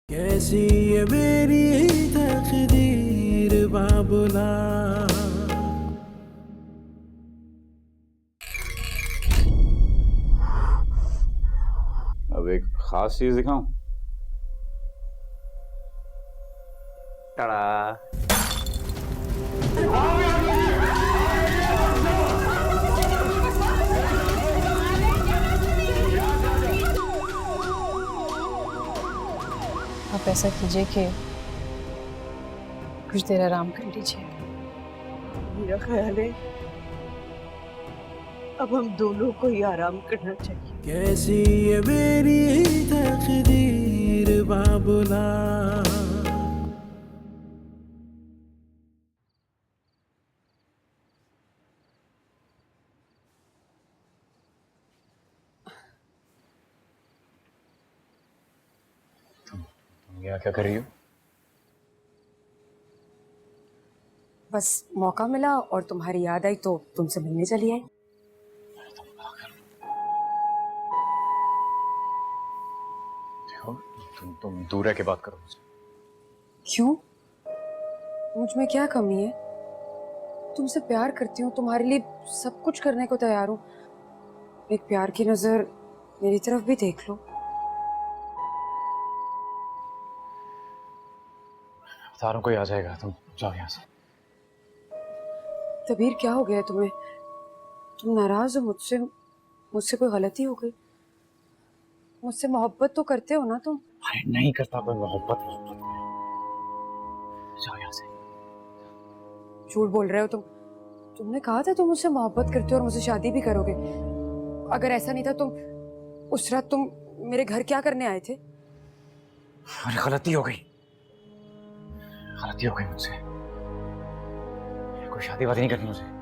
कैसी ये मेरी तकदीर बाबुला। अब एक खास चीज दिखाऊं? टाड़ा। आप ऐसा कीजिए कि कुछ देर आराम कर लीजिए। मेरा ख्याल है अब हम दोनों को ही आराम करना चाहिए। कैसी ये मेरी तकदीर बाबुला। तुम यहाँ क्या कर रही हो? बस मौका मिला और तुम्हारी याद आई तो तुमसे मिलने चली आई। देखो, तुम दूर रह के बात करो मुझसे। क्यों? मुझ में क्या कमी है? तुमसे प्यार करती हूँ, तुम्हारे लिए सब कुछ करने को तैयार हूँ। एक प्यार की नजर मेरी तरफ भी देख लो। बता रहा हूँ, कोई आ जाएगा, तुम जाओ यहाँ से। तबीर, क्या हो गया तुम्हें? तुम नाराज हो मुझसे? मुझसे कोई गलती हो गई? मुझसे मोहब्बत तो करते हो ना तुम? अरे नहीं करता कोई मोहब्बत मोहब्बत। जाओ यहाँ से। झूठ बोल रहे हो तुम। तुमने कहा था तुम मुझसे मोहब्बत करते हो और मुझसे शादी भी करोगे। अगर ऐसा नहीं था तुम उस रात तुम मेरे घर क्या करने आए थे? अरे गलती हो गई, गलती हो गई मुझसे। कोई शादी वादी नहीं करनी मुझे।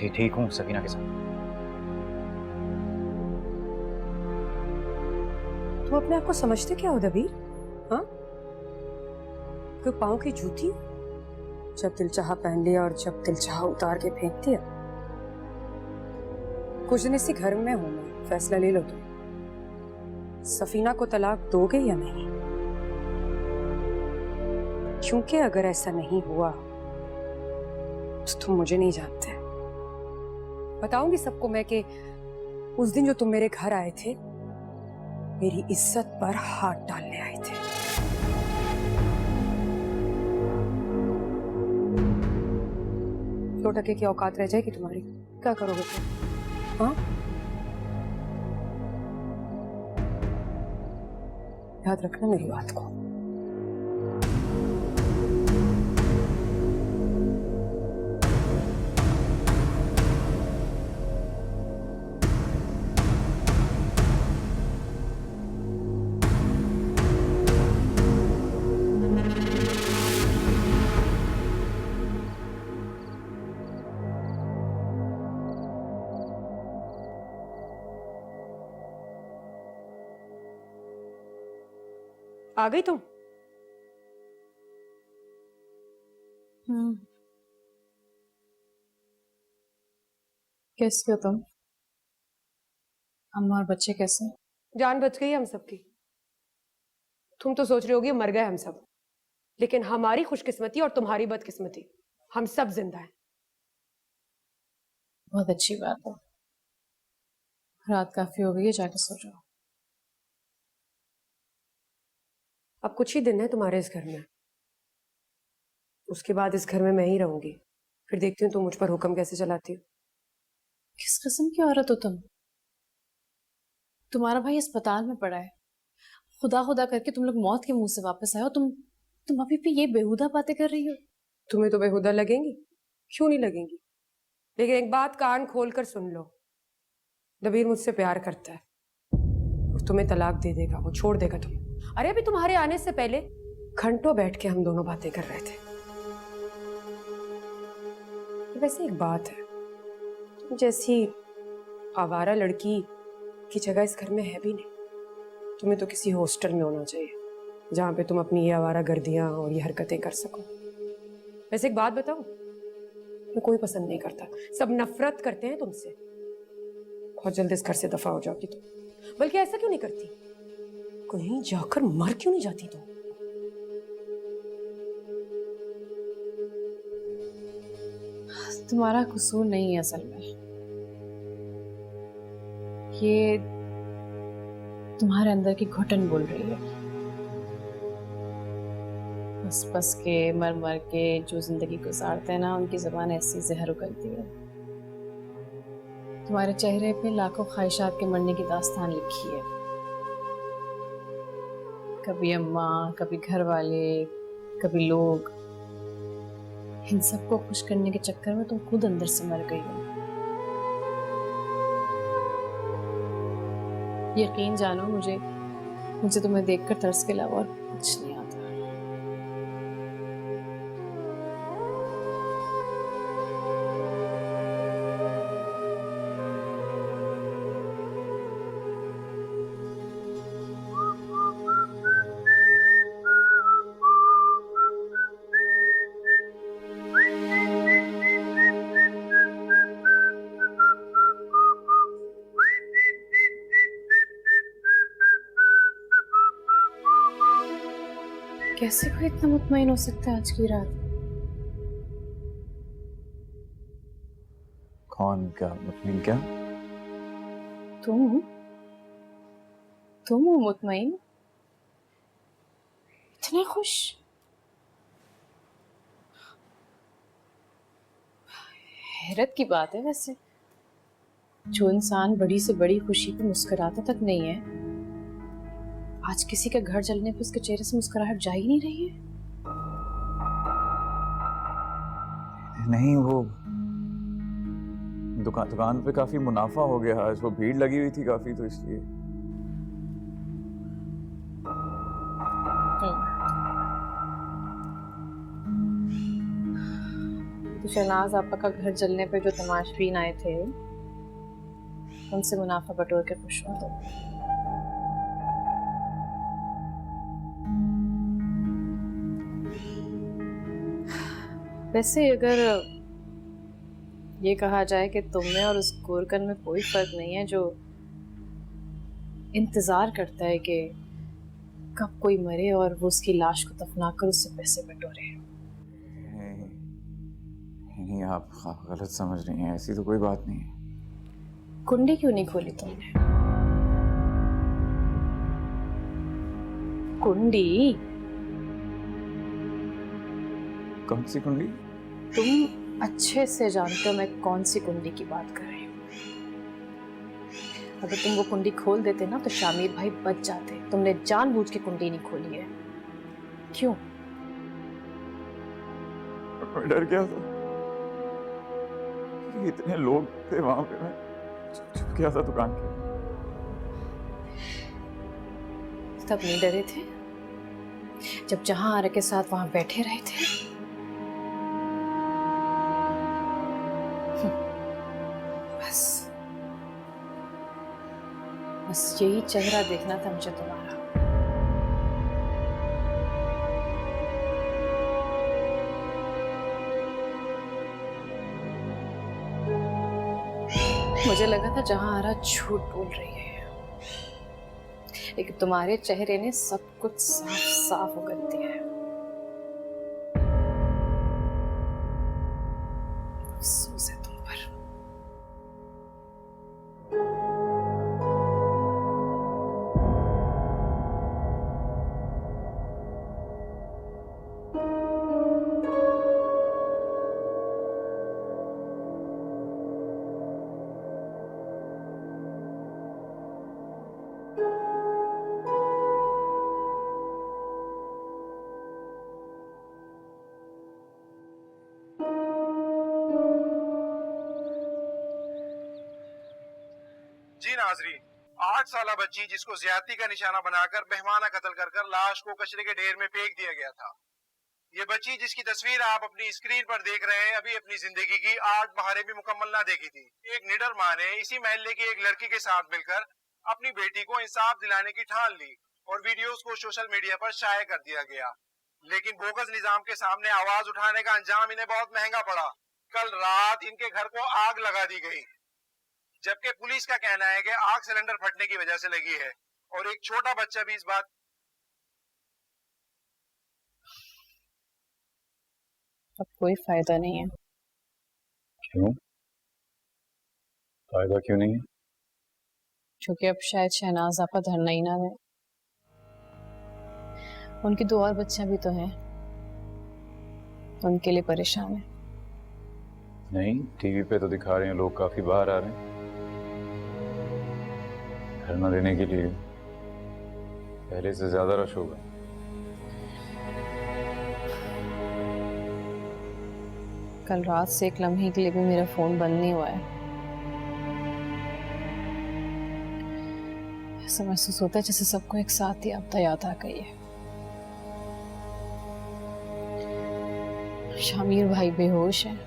ठीक हूँ सकीना के साथ। तुम अपने आप को समझते क्या हो दबीर? हाँ, कोई पाँव की जूती? जब दिल चाहा पहन लिया और जब दिल चाहा उतार के फेंक दिया। कुछ दिन इसी घर में हूं मैं, फैसला ले लो तुम। सफीना को तलाक दोगे या नहीं? क्योंकि अगर ऐसा नहीं हुआ तो तुम मुझे नहीं जानते। बताऊंगी सबको मैं कि उस दिन जो तुम मेरे घर आए थे, मेरी इज्जत पर हाथ डालने आए थे। दो टके की औकात रह जाएगी तुम्हारी, क्या करोगे तुम? हाँ, याद रखना मेरी बात को। आ गई तुम? कैसे हो तुम? अम्मा और बच्चे कैसे? जान बच गई हम सबकी। तुम तो सोच रही होगी मर गए हम सब, लेकिन हमारी खुशकिस्मती और तुम्हारी बदकिस्मती, हम सब जिंदा हैं। बहुत अच्छी बात है। रात काफी हो गई है, जाके सो जाओ। अब कुछ ही दिन है तुम्हारे इस घर में, उसके बाद इस घर में मैं ही रहूंगी। फिर देखती हूँ तुम मुझ पर हुक्म कैसे चलाती हो। किस किस्म की औरत हो तुम? तुम्हारा भाई अस्पताल में पड़ा है, खुदा खुदा करके तुम लोग मौत के मुंह से वापस आए हो। तुम अभी भी ये बेहुदा बातें कर रही हो। तुम्हें तो बेहुदा लगेंगी, क्यों नहीं लगेंगी? लेकिन एक बात कान खोल कर सुन लो, दबीर मुझसे प्यार करता है और तुम्हें तलाक दे देगा, वो छोड़ देगा तुम्हें। अरे अभी तुम्हारे आने से पहले घंटों बैठ के हम दोनों बातें कर रहे थे। वैसे एक बात है, तुम जैसी आवारा लड़की की जगह इस घर में है भी नहीं। तुम्हें तो किसी हॉस्टल में होना चाहिए जहां पे तुम अपनी ये आवारा गर्दियां और ये हरकतें कर सको। वैसे एक बात बताऊं, मैं कोई पसंद नहीं करता, सब नफरत करते हैं तुमसे। बहुत जल्द इस घर से दफा हो जाओगी तुम। बल्कि ऐसा क्यों नहीं करती, कहीं जाकर मर क्यों नहीं जाती तुम? तुम्हारा कसूर नहीं है असल में, ये तुम्हारे अंदर की घुटन बोल रही है। बस बस के मर मर के जो जिंदगी गुजारते हैं ना, उनकी जुबान ऐसी जहर उगलती है। तुम्हारे चेहरे पे लाखों ख्वाहिशात के मरने की दास्तान लिखी है। कभी अम्मा, कभी घर वाले, कभी लोग, इन सबको खुश करने के चक्कर में तुम खुद अंदर से मर गई हो। यकीन जानो, मुझे तुम्हें देखकर तरस के अलावा और कुछ नहीं आता। कैसे कोई इतना मुतमईन हो सकता है आज की रात? कौन? क्या मुतमिन? क्या? तुम हो मुतमईन? इतने खुश? हैरत की बात है वैसे, जो इंसान बड़ी से बड़ी खुशी पे मुस्कुराता तक नहीं है, आज किसी के घर जलने पे उसके चेहरे से मुस्कुराहट जा ही नहीं रही है। नहीं, वो दुकान पे काफी मुनाफा हो गया आज, वो भीड़ लगी हुई थी काफी, तो इसलिए। तो शहनाज आपा का घर जलने पे जो तमाशबीन आए थे, उनसे मुनाफा बटोर के खुश हो तो। वैसे अगर ये कहा जाए कि तुम में और उस गोरकन में कोई फर्क नहीं है, जो इंतजार करता है कि कब कोई मरे और वो उसकी लाश को दफना कर उससे पैसे बटोरे। नहीं, आप गलत समझ रही हैं, ऐसी तो कोई बात नहीं है। कुंडी क्यों नहीं खोली तुमने? कुंडी? कौन सी कुंडी? तुम अच्छे से जानते हो मैं कौन सी कुंडी की बात कर रही हूँ। अगर तुम वो कुंडी खोल देते ना तो शामिर भाई बच जाते। तुमने जानबूझ के कुंडी नहीं खोली है। क्यों? मैं डर गया था, इतने लोग थे वहां पे, मैं छुप गया था दुकान के। तब नहीं डरे थे जब जहां आरा के साथ वहां बैठे रहे थे? बस यही चेहरा देखना था मुझे तुम्हारा। मुझे लगा था जहां आरा झूठ बोल रही है, लेकिन तुम्हारे चेहरे ने सब कुछ साफ साफ उगल दिया है। अफसोस है तुम पर। जी नाजरीन, 8 साला बच्ची जिसको ज्यादती का निशाना बनाकर बेहमाना कत्ल कर लाश को कचरे के ढेर में फेंक दिया गया था। ये बच्ची जिसकी तस्वीर आप अपनी स्क्रीन पर देख रहे हैं, अभी अपनी जिंदगी की 8 बहारें भी मुकम्मल ना देखी थी। एक निडर माँ ने इसी महल्ले की एक लड़की के साथ मिलकर अपनी बेटी को इंसाफ दिलाने की ठान ली और वीडियोस को सोशल मीडिया पर शाये कर दिया गया। लेकिन बोगस निजाम के सामने आवाज उठाने का अंजाम इन्हें बहुत महंगा पड़ा। कल रात इनके घर को आग लगा दी गई, जबकि पुलिस का कहना है कि आग सिलेंडर फटने की वजह से लगी है और एक छोटा बच्चा भी इस बात। अब कोई फायदा नहीं है। क्यों? फायदा क्यों नहीं है? क्योंकि अब शायद शहनाज आपा धरना ही ना दे। उनकी 2 और बच्चियां भी तो हैं, उनके लिए परेशान है। नहीं, टीवी पे तो दिखा रहे हैं लोग काफी बाहर आ रहे हैं धरना देने के लिए। पहले से ज्यादा रश होगा। कल रात से एक लम्हे के लिए भी मेरा फोन बंद नहीं हुआ है। ऐसा महसूस होता है जैसे सबको एक साथ ही आपदा याद आ गई है। शामिर भाई बेहोश हैं,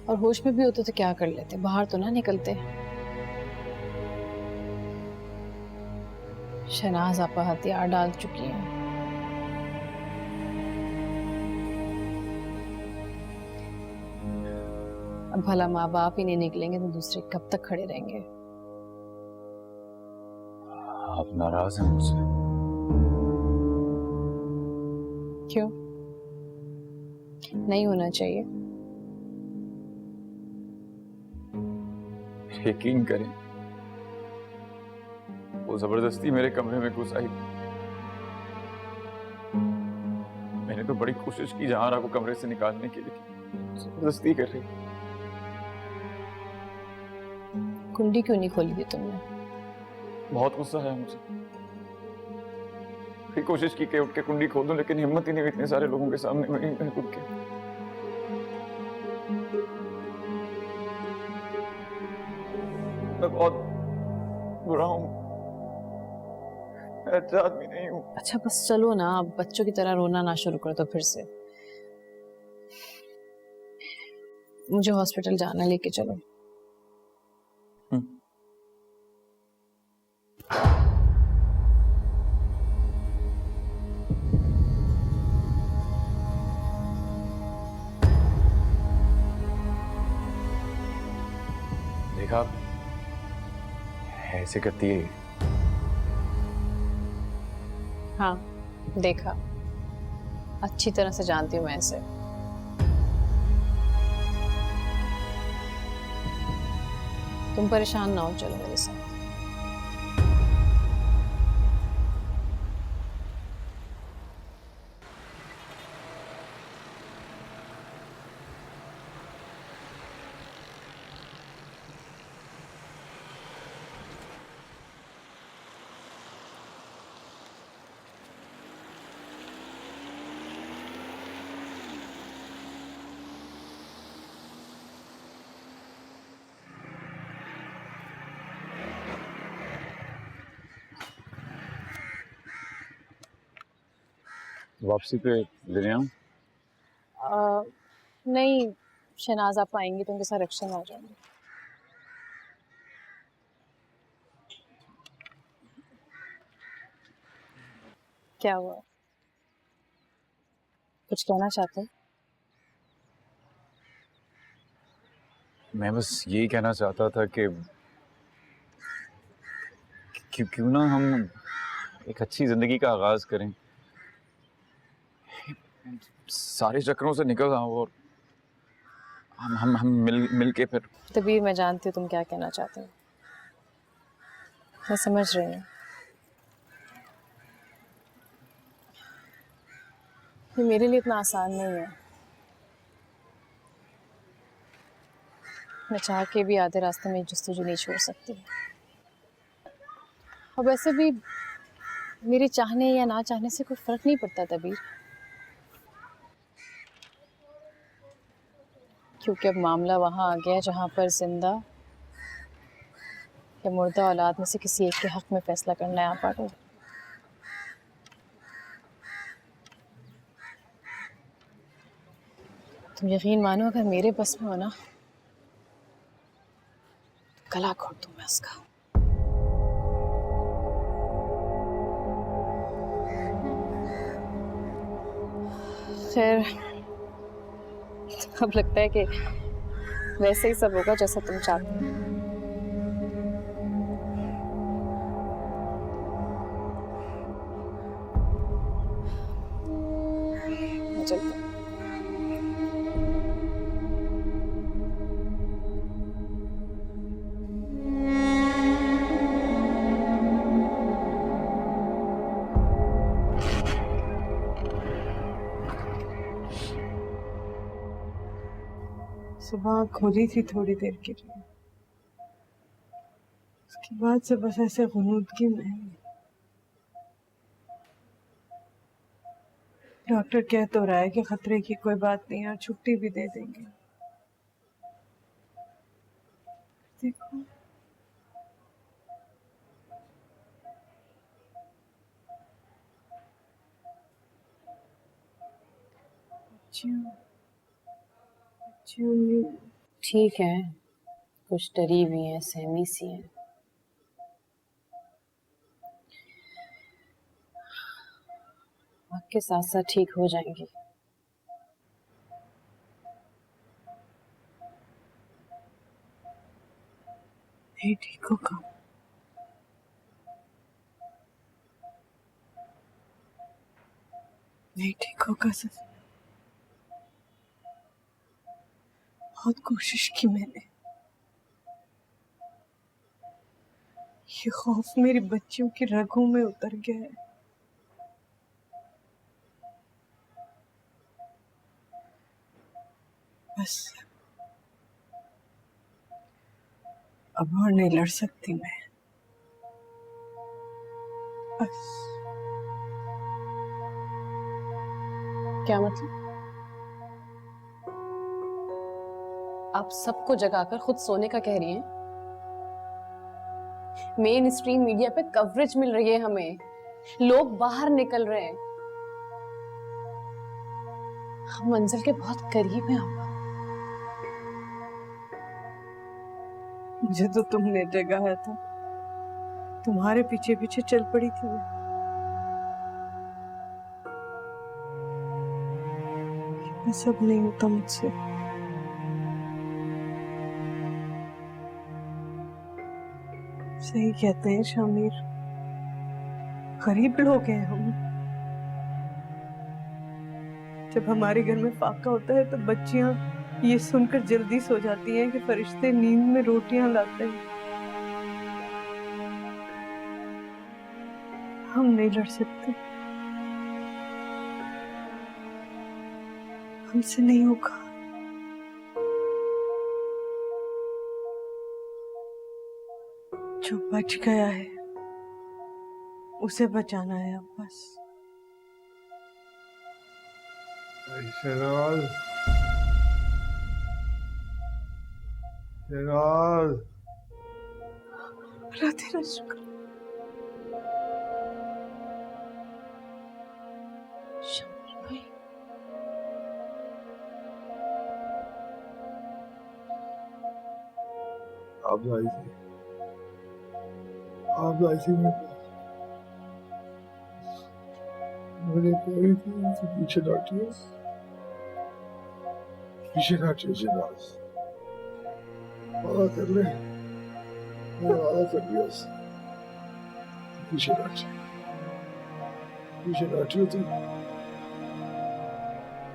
और होश में भी होते तो क्या कर लेते, बाहर तो ना निकलते। शहनाज आपा हथियार डाल चुकी हैं। अब भला माँ बाप ही नहीं निकलेंगे तो दूसरे कब तक खड़े रहेंगे? आप नाराज हैं मुझसे? क्यों? नहीं होना चाहिए। यकीन करें, वो जबरदस्ती मेरे कमरे में घुस आई। मैंने तो बड़ी कोशिश की जहारा को कमरे से निकालने की, लेकिन जबरदस्ती कर रही। कुंडी क्यों नहीं खोली थी तुमने? बहुत गुस्सा है मुझे। फिर कोशिश की कि उठ के कुंडी खोल दूं, लेकिन हिम्मत ही नहीं हुई इतने सारे लोगों के सामने मैं उठ के। मैं बहुत बुरा हूं, मैं अच्छा आदमी नहीं हूं। अच्छा बस चलो ना, अब बच्चों की तरह रोना ना शुरू कर दो फिर से। मुझे हॉस्पिटल जाना, लेके चलो। देखा, ऐसे करती है। हाँ देखा, अच्छी तरह से जानती हूँ मैं इसे। तुम परेशान ना हो, चलो मेरे साथ। वापसी पे लेने आऊं? नहीं, शहनाज आप आएंगी तो उनके साथ रिक्शा में आ जाएंगे। क्या हुआ? कुछ कहना चाहते हैं? मैं बस यही कहना चाहता था कि क्यों ना हम एक अच्छी जिंदगी का आगाज करें, सारे चक्रों से निकल आऊं और हम मिल के फिर। तबीर, मैं जानती हूँ तुम क्या कहना चाहते हो, मैं समझ रही हूँ। ये मेरे लिए इतना आसान नहीं है। मैं चाह के भी आधे रास्ते में जस्तजू नहीं छोड़ सकती। और वैसे भी मेरे चाहने या ना चाहने से कोई फर्क नहीं पड़ता तबीर, क्योंकि अब मामला वहाँ आ गया जहाँ पर जिंदा या मुर्दा औलाद में से किसी एक के हक में फैसला करना है। आप पागल? तुम यकीन मानो, अगर मेरे बस में हो ना, गला घोट दूं मैं उसका। खैर, अब लगता है कि वैसे ही सब होगा जैसा तुम चाहते हो। चलता। सुबह खोली थी थोड़ी देर के लिए, उसके बाद से बस ऐसे गुनूदगी में है। डॉक्टर कह तो रहा है कि खतरे की कोई बात नहीं है और छुट्टी भी दे देंगे। देखो ठीक है, कुछ डरी हुई है, सहमी सी है। वक्त के साथ साथ ठीक हो जाएंगी। नहीं ठीक होगा, नहीं ठीक होगा सफिया। बहुत कोशिश की मैंने, ये खौफ मेरी बच्चियों की रगों में उतर गया है। बस अब और नहीं लड़ सकती मैं, बस। क्या मतलब? आप सबको जगाकर खुद सोने का कह रही हैं? मेन स्ट्रीम मीडिया पे कवरेज मिल रही है हमें, लोग बाहर निकल रहे हैं, हम मंजिल के बहुत करीब हैं। मुझे तो तुमने जगाया था, तुम्हारे पीछे पीछे चल पड़ी थी मैं। ये सब नहीं होता मुझसे। सही कहते हैं शामिर, गरीब लोग हैं हम। जब हमारे घर में फाका होता है तो बच्चियां ये सुनकर जल्दी सो जाती हैं कि फरिश्ते नींद में रोटियां लाते हैं। हम नहीं लड़ सकते, हमसे नहीं होगा। जो बच गया है उसे बचाना है अब बस। शेराज, शेराज, अल्लाह तेरा शुक्र। शामिर भाई, आप आई थी, आप आई थी मैंने कह रही थी कि पीछे डांटिए, पीछे डांटिए शेराज, वादा कर ले, मैंने वादा कर दिया उससे, पीछे डांटिए, पीछे डांटिए तुम।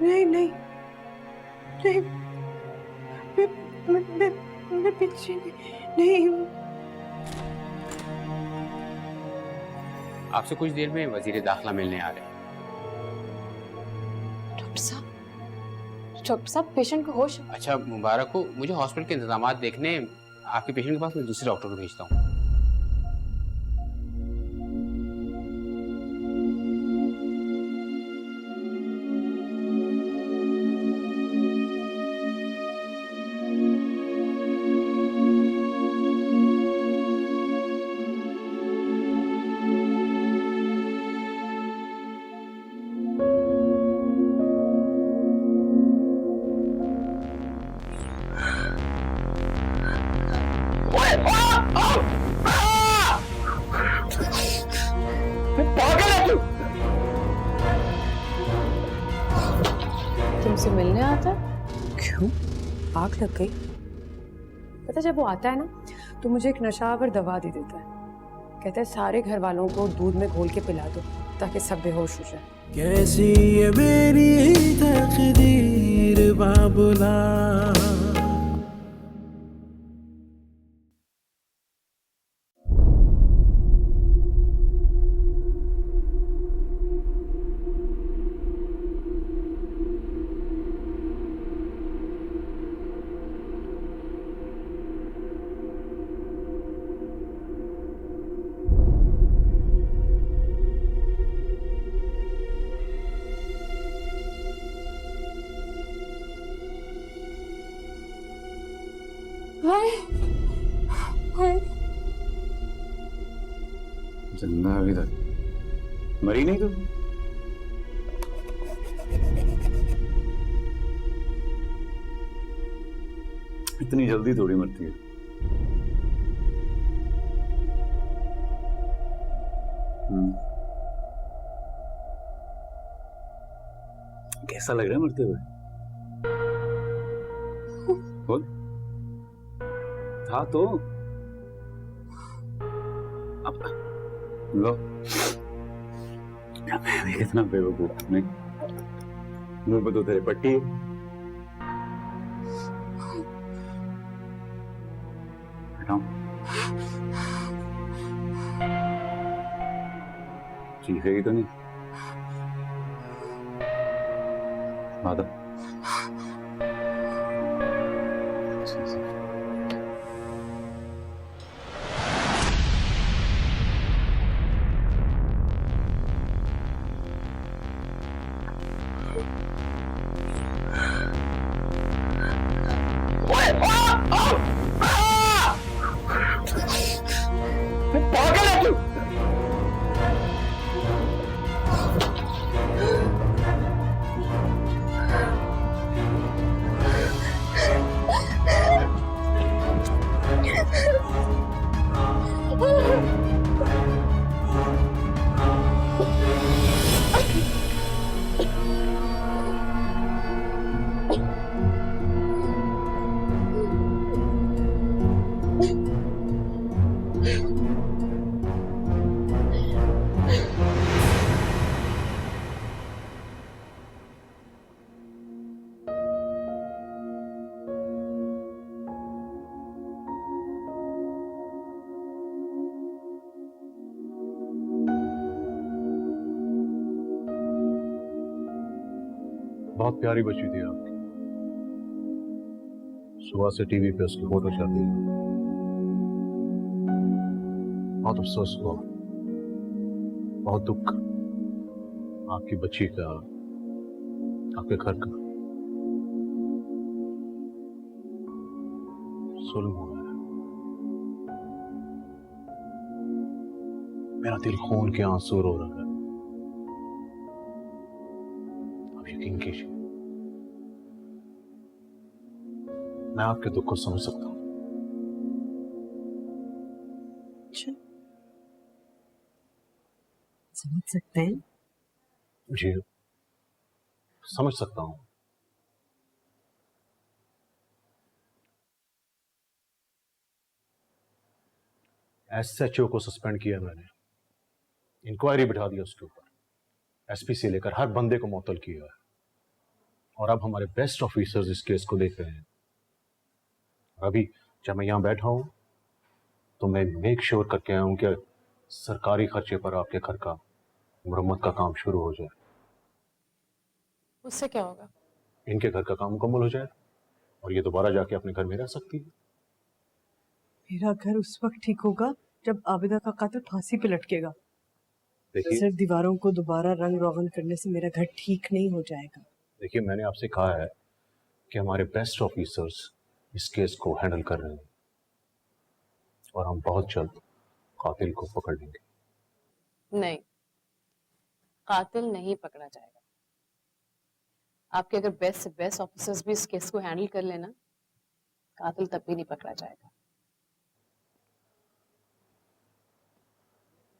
नहीं नहीं नहीं, मैं पीछे नहीं। आपसे कुछ देर में वजीर दाखिला मिलने आ रहे हैं। डॉक्टर साहब पेशेंट को होश। अच्छा मुबारक हो, मुझे हॉस्पिटल के इंतजाम देखने आपके पेशेंट के पास मैं दूसरे डॉक्टर को भेजता हूँ। तुमसे मिलने आता? क्यों? आग लग गई? पता है, जब वो आता है ना तो मुझे एक नशावर दवा दे देता है। कहता है सारे घर वालों को दूध में घोल के पिला दो ताकि सब बेहोश हो जाए। कैसी ये मेरी तकदीर बाबुला। जिंदा अभी तक मरी नहीं तू? इतनी जल्दी थोड़ी मरती है। कैसा लग रहा है मरते हुए? बोल। था तो अब लो। मैं कितना बेवकूफ नहीं। मुंह पे तो तेरे पट्टी। हटाओ। चीखेगी तो नहीं? माता बहुत प्यारी बच्ची थी आपकी। सुबह से टीवी पे उसकी फोटो चल रही है। बहुत अफसोस हुआ, बहुत दुख आपकी बच्ची का, आपके घर का। जुल्म हुआ है। मेरा दिल खून के आंसू रो रहा है। आप यकीन कीजिए, मैं आपके दुख को समझ सकता हूं। समझ सकते हैं? जी, समझ सकता हूं। एसएचओ को सस्पेंड किया मैंने, इंक्वायरी बिठा दी उसके ऊपर, एसपी से लेकर हर बंदे को मुअत्तल किया है। और अब हमारे बेस्ट ऑफिसर्स इस केस को देख रहे हैं। अभी जब मैं यहां बैठा हूं तो मैं मेक श्योर करके आया हूं कि सरकारी खर्चे पर आपके घर का मुरम्मत का काम शुरू हो जाए। उससे क्या होगा? इनके घर का काम मुकम्मल हो जाए और ये दोबारा जाके अपने घर में रह सकती है। मेरा घर उस वक्त ठीक होगा जब आबिदा का कातिल फांसी पे लटकेगा। देखिए, सिर्फ दीवारों को दोबारा रंग रोगन करने से मेरा घर ठीक नहीं हो जाएगा। देखिए, मैंने आपसे कहा है कि हमारे बेस्ट ऑफिसर्स इस केस को हैंडल कर रहे हैं और हम बहुत जल्द कातिल को पकड़ लेंगे। नहीं, कातिल नहीं पकड़ा जाएगा। आपके अगर बेस्ट से बेस्ट ऑफिसर्स भी इस केस को हैंडल कर लेना, कातिल तब भी नहीं पकड़ा जाएगा।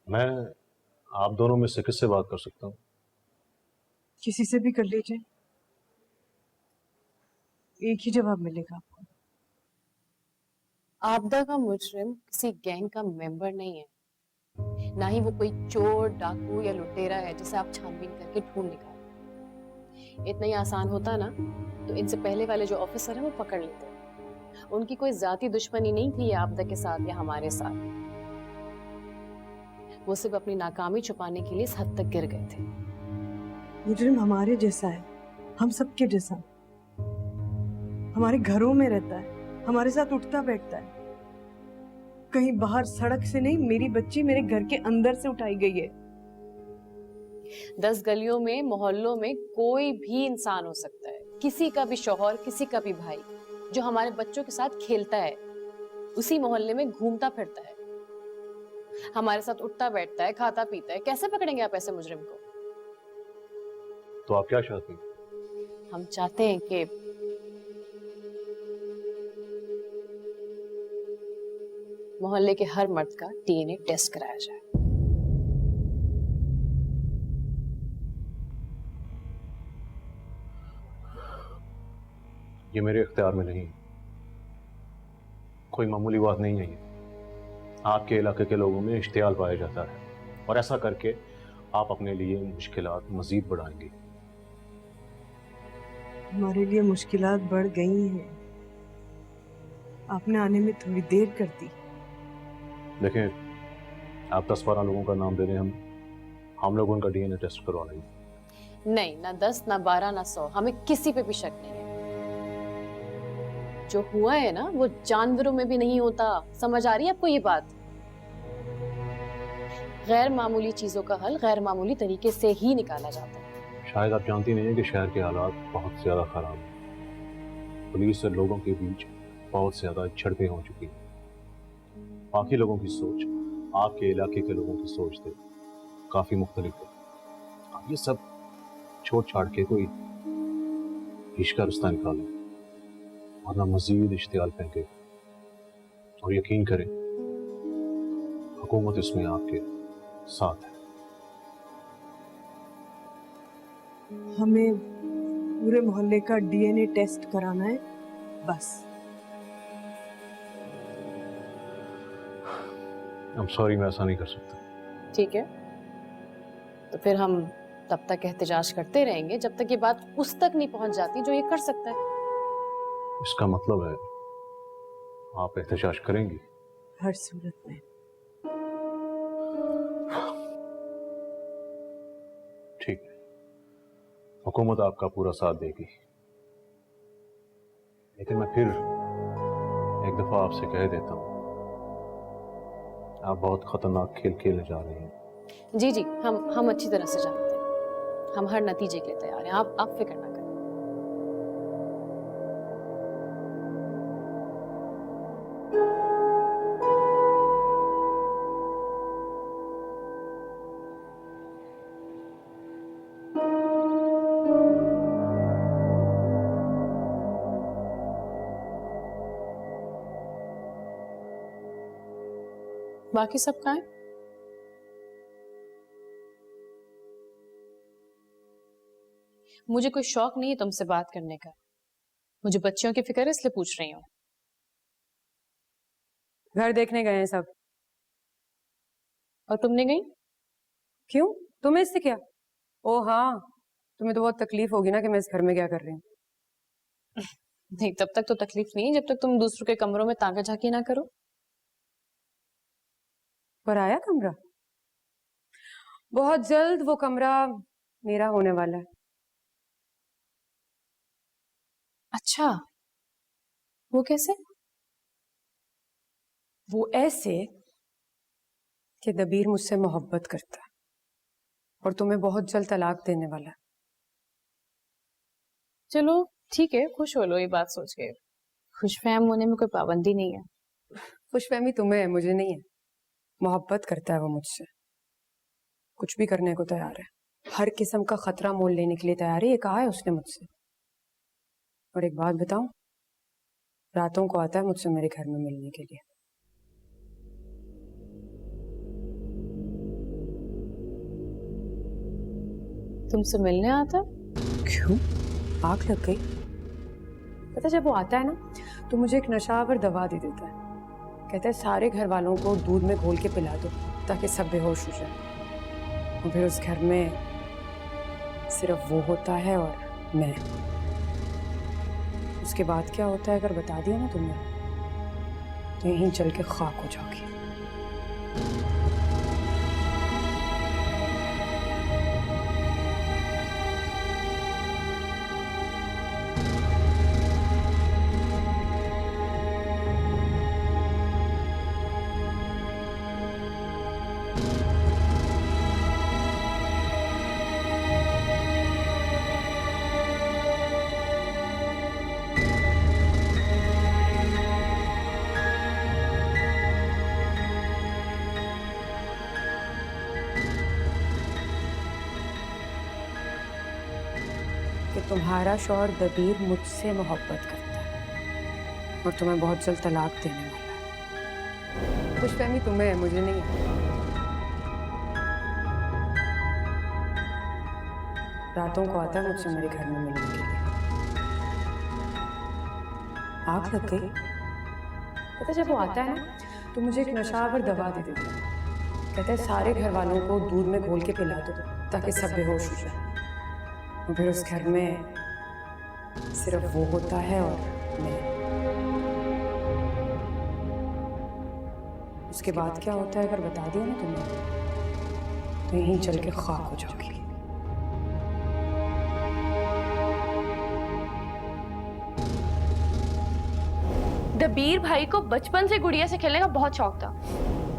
मैं आप दोनों में से किससे बात कर सकता हूँ? किसी से भी कर लीजिए, एक ही जवाब मिलेगा आपको। आपदा का मुजरिम किसी गैंग का मेंबर नहीं है, ना ही वो कोई चोर, डाकू या लुटेरा है जिसे आप छानबीन करके ढूंढ निकालें। इतना ही आसान होता ना तो इनसे पहले वाले जो ऑफिसर हैं वो पकड़ लेते। उनकी कोई जाती दुश्मनी नहीं थी आपदा के साथ या हमारे साथ। वो सिर्फ अपनी नाकामी छुपाने के लिए इस हद तक गिर गए थे। मुजरिम हमारे जैसा है, हम सबके जैसा, हमारे घरों में रहता है, हमारे साथ उठता बैठता है। कहीं बाहर सड़क से नहीं, मेरी बच्ची मेरे घर के अंदर से उठाई गई है। 10 गलियों में, मोहल्लों में कोई भी इंसान हो सकता है, किसी का भी शौहर, किसी का भी भाई, जो हमारे बच्चों के साथ खेलता है, उसी मोहल्ले में घूमता फिरता है, हमारे साथ उठता बैठता है, खाता पीता है। कैसे पकड़ेंगे आप ऐसे मुजरिम को? तो आप क्या चाहती हैं? हम चाहते हैं कि मोहल्ले के हर मर्द का डीएनए टेस्ट कराया जाए। ये मेरे इख्तियार में नहीं है, कोई मामूली बात नहीं है ये। आपके इलाके के लोगों में इश्तियाल पाया जाता है और ऐसा करके आप अपने लिए मुश्किलात मजीद बढ़ाएंगे। हमारे लिए मुश्किलात बढ़ गई हैं। आपने आने में थोड़ी देर कर दी। देखें, आप 10-12 लोगों का नाम दे रहे हैं, हम लोग उनका डीएनए टेस्ट करवा लेंगे। नहीं, ना 10, ना 12, ना 100, हमें किसी पे भी शक नहीं है। जो हुआ है ना वो जानवरों में भी नहीं होता। समझ आ रही है आपको ये बात? गैर मामूली चीजों का हल गैर मामूली तरीके से ही निकाला जाता है। शायद आप जानती नहीं है कि शहर के हालात बहुत ज्यादा खराब हैं। पुलिस और लोगों के बीच बहुत ज्यादा झड़पें हो चुकी हैं। बाकी लोगों की सोच आपके इलाके के लोगों की सोच से काफी मुख्तलिफ है। आप ये सब छोड़ छाड़ के कोई इश्क का रास्ता निकालें, वरना मजीद इश्तियाल फेंके। और यकीन करें, हुकूमत इसमें आपके साथ है। हमें पूरे मोहल्ले का डीएनए टेस्ट कराना है, बस। I'm sorry, मैं ऐसा नहीं कर सकता। ठीक है, तो फिर हम तब तक एहतजाज करते रहेंगे जब तक ये बात उस तक नहीं पहुंच जाती जो ये कर सकता है। इसका मतलब है आप एहतजाज करेंगी? हर सूरत में। ठीक है, हुकूमत आपका पूरा साथ देगी। लेकिन मैं फिर एक दफा आपसे कह देता हूं, आप बहुत खतरनाक खेल खेलने जा रही हैं। जी जी, हम अच्छी तरह से जानते हैं। हम हर नतीजे के लिए तैयार हैं। आप फिक्र ना करें। बाकी सब कहाँ है? मुझे कोई शौक नहीं है तुमसे बात करने का। मुझे बच्चियों की फिक्र है इसलिए पूछ रही हूँ। घर देखने गए हैं सब। और तुमने गई? क्यों, तुम्हें इससे क्या? ओ हाँ, तुम्हें तो बहुत तकलीफ होगी ना कि मैं इस घर में क्या कर रही हूँ। नहीं, तब तक तो तकलीफ नहीं है जब तक तुम दूसरों के कमरों में ताका झाकी ना करो। पर आया कमरा? बहुत जल्द वो कमरा मेरा होने वाला है। अच्छा, वो कैसे? वो ऐसे कि दबीर मुझसे मोहब्बत करता है और तुम्हें बहुत जल्द तलाक देने वाला है। चलो ठीक है, खुश हो लो ये बात सोच के। खुशफहम होने में कोई पाबंदी नहीं है। खुशफहमी तुम्हें है, मुझे नहीं है। मोहब्बत करता है वो मुझसे, कुछ भी करने को तैयार है, हर किस्म का खतरा मोल लेने के लिए तैयार है। ये कहा है उसने मुझसे। और एक बात बताऊं, रातों को आता है मुझसे मेरे घर में मिलने के लिए। तुमसे मिलने आता? क्यों, आग लग गई? पता, जब वो आता है ना तो मुझे एक नशावर दवा दे देता है। कहता है सारे घर वालों को दूध में घोल के पिला दो ताकि सब बेहोश हो जाए। और फिर उस घर में सिर्फ वो होता है और मैं। उसके बाद क्या होता है अगर बता दिया ना तुमने, तो यहीं चल के खाक हो जाओगी। कि तुम्हारा शौहर दबीर मुझसे मोहब्बत करता है और तुम्हें बहुत जल्द तलाक देने वाला है। खुशफहमी तुम्हें है, मुझे नहीं है। रातों को आता है मुझसे मेरे घर में मिलने के लिए। आग लग गई। पता जब वो आता है ना तो मुझे एक नशावर दवा दे देता है। कहता है सारे घर वालों को दूध में घोल के पिला दो ताकि सब बेहोश हो जाए। और फिर उस घर में सिर्फ वो होता है और मैं। उसके बाद क्या होता है अगर बता दिया ना तुमने, तो यहीं चल के खाक हो जाओगी। दबीर भाई को बचपन से गुड़िया से खेलने का बहुत शौक था।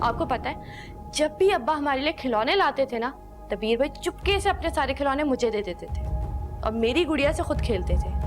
आपको पता है जब भी अब्बा हमारे लिए खिलौने लाते थे ना, दबीर भाई चुपके से अपने सारे खिलौने मुझे दे देते थे और मेरी गुड़िया से खुद खेलते थे।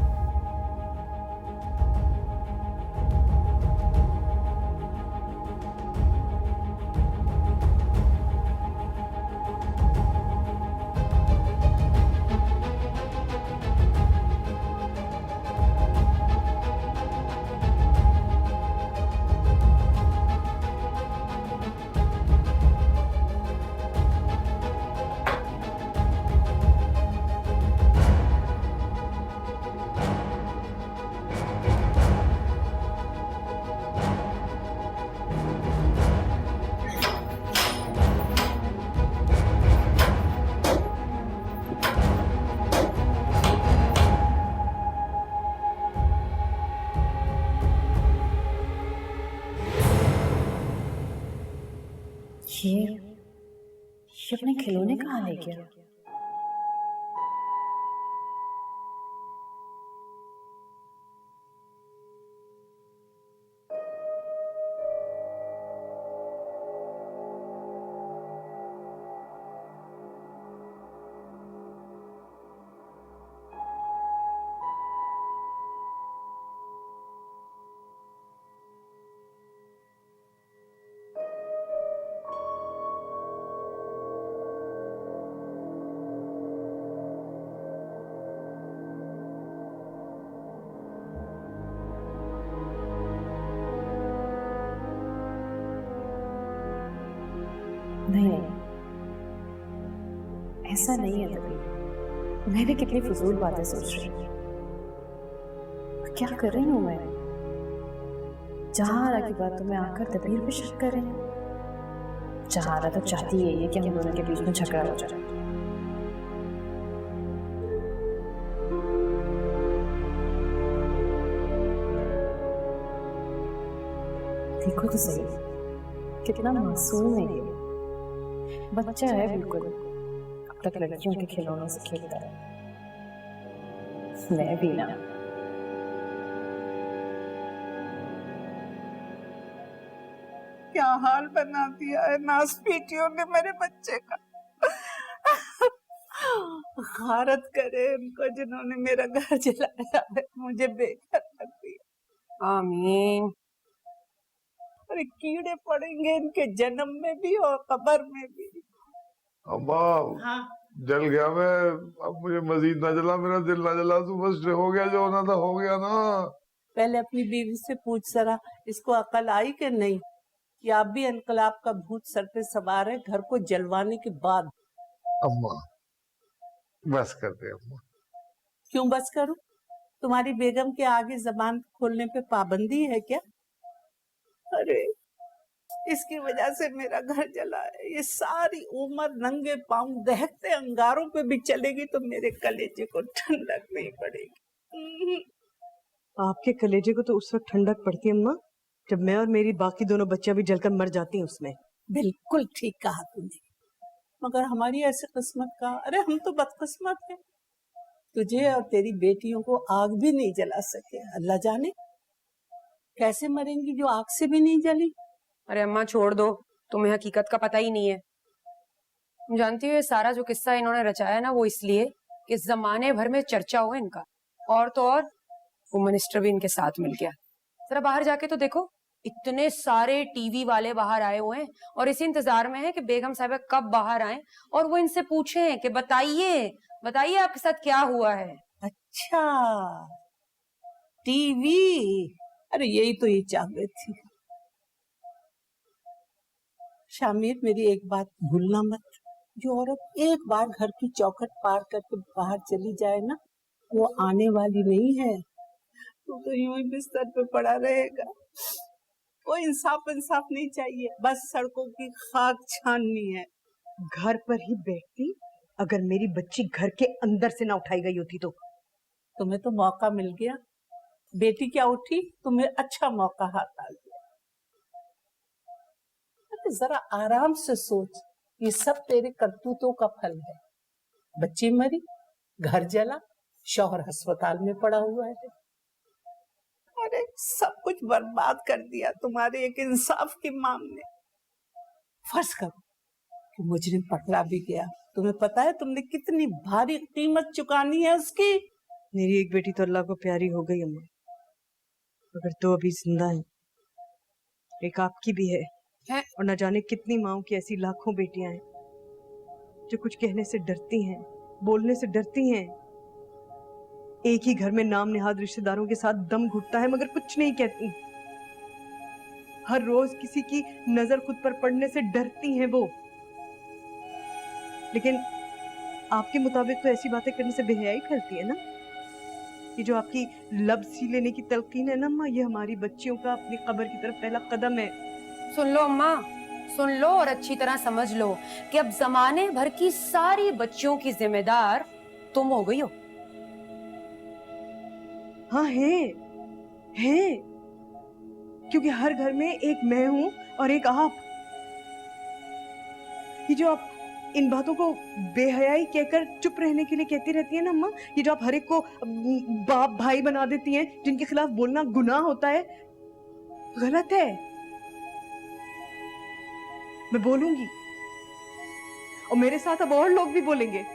ये अपने खिलौने कहाँ ले गया? नहीं, ऐसा नहीं है दबीर। मैं भी कितनी फजूल बातें सोच रही हूँ। क्या कर रही हूँ मैं? जहारा की बातों में आकर दबीर पे शक कर रही हूँ। जहारा तो चाहती है कि हम दोनों के बीच में झगड़ा हो जाए। देखो तो सही कितना मासूम है ये। बच्चा है बिल्कुल, अब तक लड़कियों के खिलौनों से खेलता है। मैं भी ना। क्या हाल बना दिया है नासपीटियों ने मेरे बच्चे का। भारत करे उनको जिन्होंने मेरा घर जलाया है, मुझे बेघर कर दिया। आमीन। अरे कीड़े पड़ेंगे इनके जन्म में भी और कब्र में भी। अम्मा हाँ जल गया मैं, अब मुझे मजीद ना जला, मेरा दिल ना जला, तू बस हो गया, जो होना था हो गया ना। पहले अपनी बीवी से पूछ जरा, इसको अकल आई कि नहीं कि आप भी इनकलाब का भूत सर पे सवार है घर को जलवाने के बाद। अम्मा बस कर दे अम्मा। क्यों बस करूं? तुम्हारी बेगम के आगे जबान खोलने पे पाबंदी है क्या? अरे इसकी वजह से मेरा घर जला है। ये सारी उम्र नंगे पांव दहकते अंगारों पे भी चलेगी तो मेरे कलेजे को ठंडक नहीं पड़ेगी। आपके कलेजे को तो उस वक्त ठंडक पड़ती है अम्मा जब मैं और मेरी बाकी दोनों बच्चियां भी जलकर मर जाती हैं उसमें। बिल्कुल ठीक कहा तुमने, मगर हमारी ऐसी किस्मत का, अरे हम तो बदकिस्मत हैं। तुझे और तेरी बेटियों को आग भी नहीं जला सके। अल्लाह जाने कैसे मरेंगी जो आग से भी नहीं जली। अरे अम्मा छोड़ दो, तुम्हें हकीकत का पता ही नहीं है। तुम जानती हो ये सारा जो किस्सा इन्होंने रचाया ना, वो इसलिए कि जमाने भर में चर्चा हो इनका, और तो और वो मिनिस्टर भी इनके साथ मिल गया। जरा बाहर जाके तो देखो, इतने सारे टीवी वाले बाहर आए हुए हैं और इसी इंतजार में है कि बेगम साहिबा कब बाहर आए और वो इनसे पूछें कि बताइए बताइए आपके साथ क्या हुआ है। अच्छा, टीवी, अरे यही तो ये चाह रही थी। शामिर, मेरी एक बात भूलना मत, जो औरत एक बार घर की चौखट पार करके बाहर चली जाए ना, वो आने वाली नहीं है। तो यूं ही बिस्तर पे पड़ा रहेगा। कोई इंसाफ नहीं चाहिए, बस सड़कों की खाक छाननी है। घर पर ही बैठती अगर मेरी बच्ची घर के अंदर से ना उठाई गई होती तो। तुम्हें तो मौका मिल गया, बेटी क्या उठी, तुम्हें अच्छा मौका हाथ आ गया। जरा आराम से सोच, ये सब तेरे करतूतों का फल है। बच्ची मरी, घर जला, शौहर अस्पताल में पड़ा हुआ है। अरे सब कुछ बर्बाद कर दिया तुम्हारे एक इंसाफ की मांग ने। फर्ज करो कि मुजरिम पकड़ा भी गया, तुम्हें पता है तुमने कितनी भारी कीमत चुकानी है उसकी। मेरी एक बेटी तो अल्लाह को प्यारी हो गई अम्मा, मगर दो अभी जिंदा है। एक आपकी भी है और न जाने कितनी माओं की ऐसी लाखों बेटियां हैं जो कुछ कहने से डरती हैं, बोलने से डरती हैं। एक ही घर में नाम निहाद रिश्तेदारों के साथ दम घुटता है मगर कुछ नहीं कहती। हर रोज किसी की नजर खुद पर पड़ने से डरती हैं वो। लेकिन आपके मुताबिक तो ऐसी बातें करने से बेहयाई फैलती है ना। ये जो आपकी लब सी लेने की तलकीन है ना अम्मा, ये हमारी बच्चियों का अपनी कब्र की तरफ पहला कदम है। सुन लो अम्मा, सुन लो और अच्छी तरह समझ लो कि अब जमाने भर की सारी बच्चियों की जिम्मेदार तुम हो गई हो। हाँ है, क्योंकि हर घर में एक मैं हूं और एक आप। ये जो आप इन बातों को बेहयाई कहकर चुप रहने के लिए कहती रहती है ना अम्मा, ये जो आप हर एक को बाप भाई बना देती हैं, जिनके खिलाफ बोलना गुनाह होता है, गलत है। मैं बोलूंगी और मेरे साथ अब और लोग भी बोलेंगे,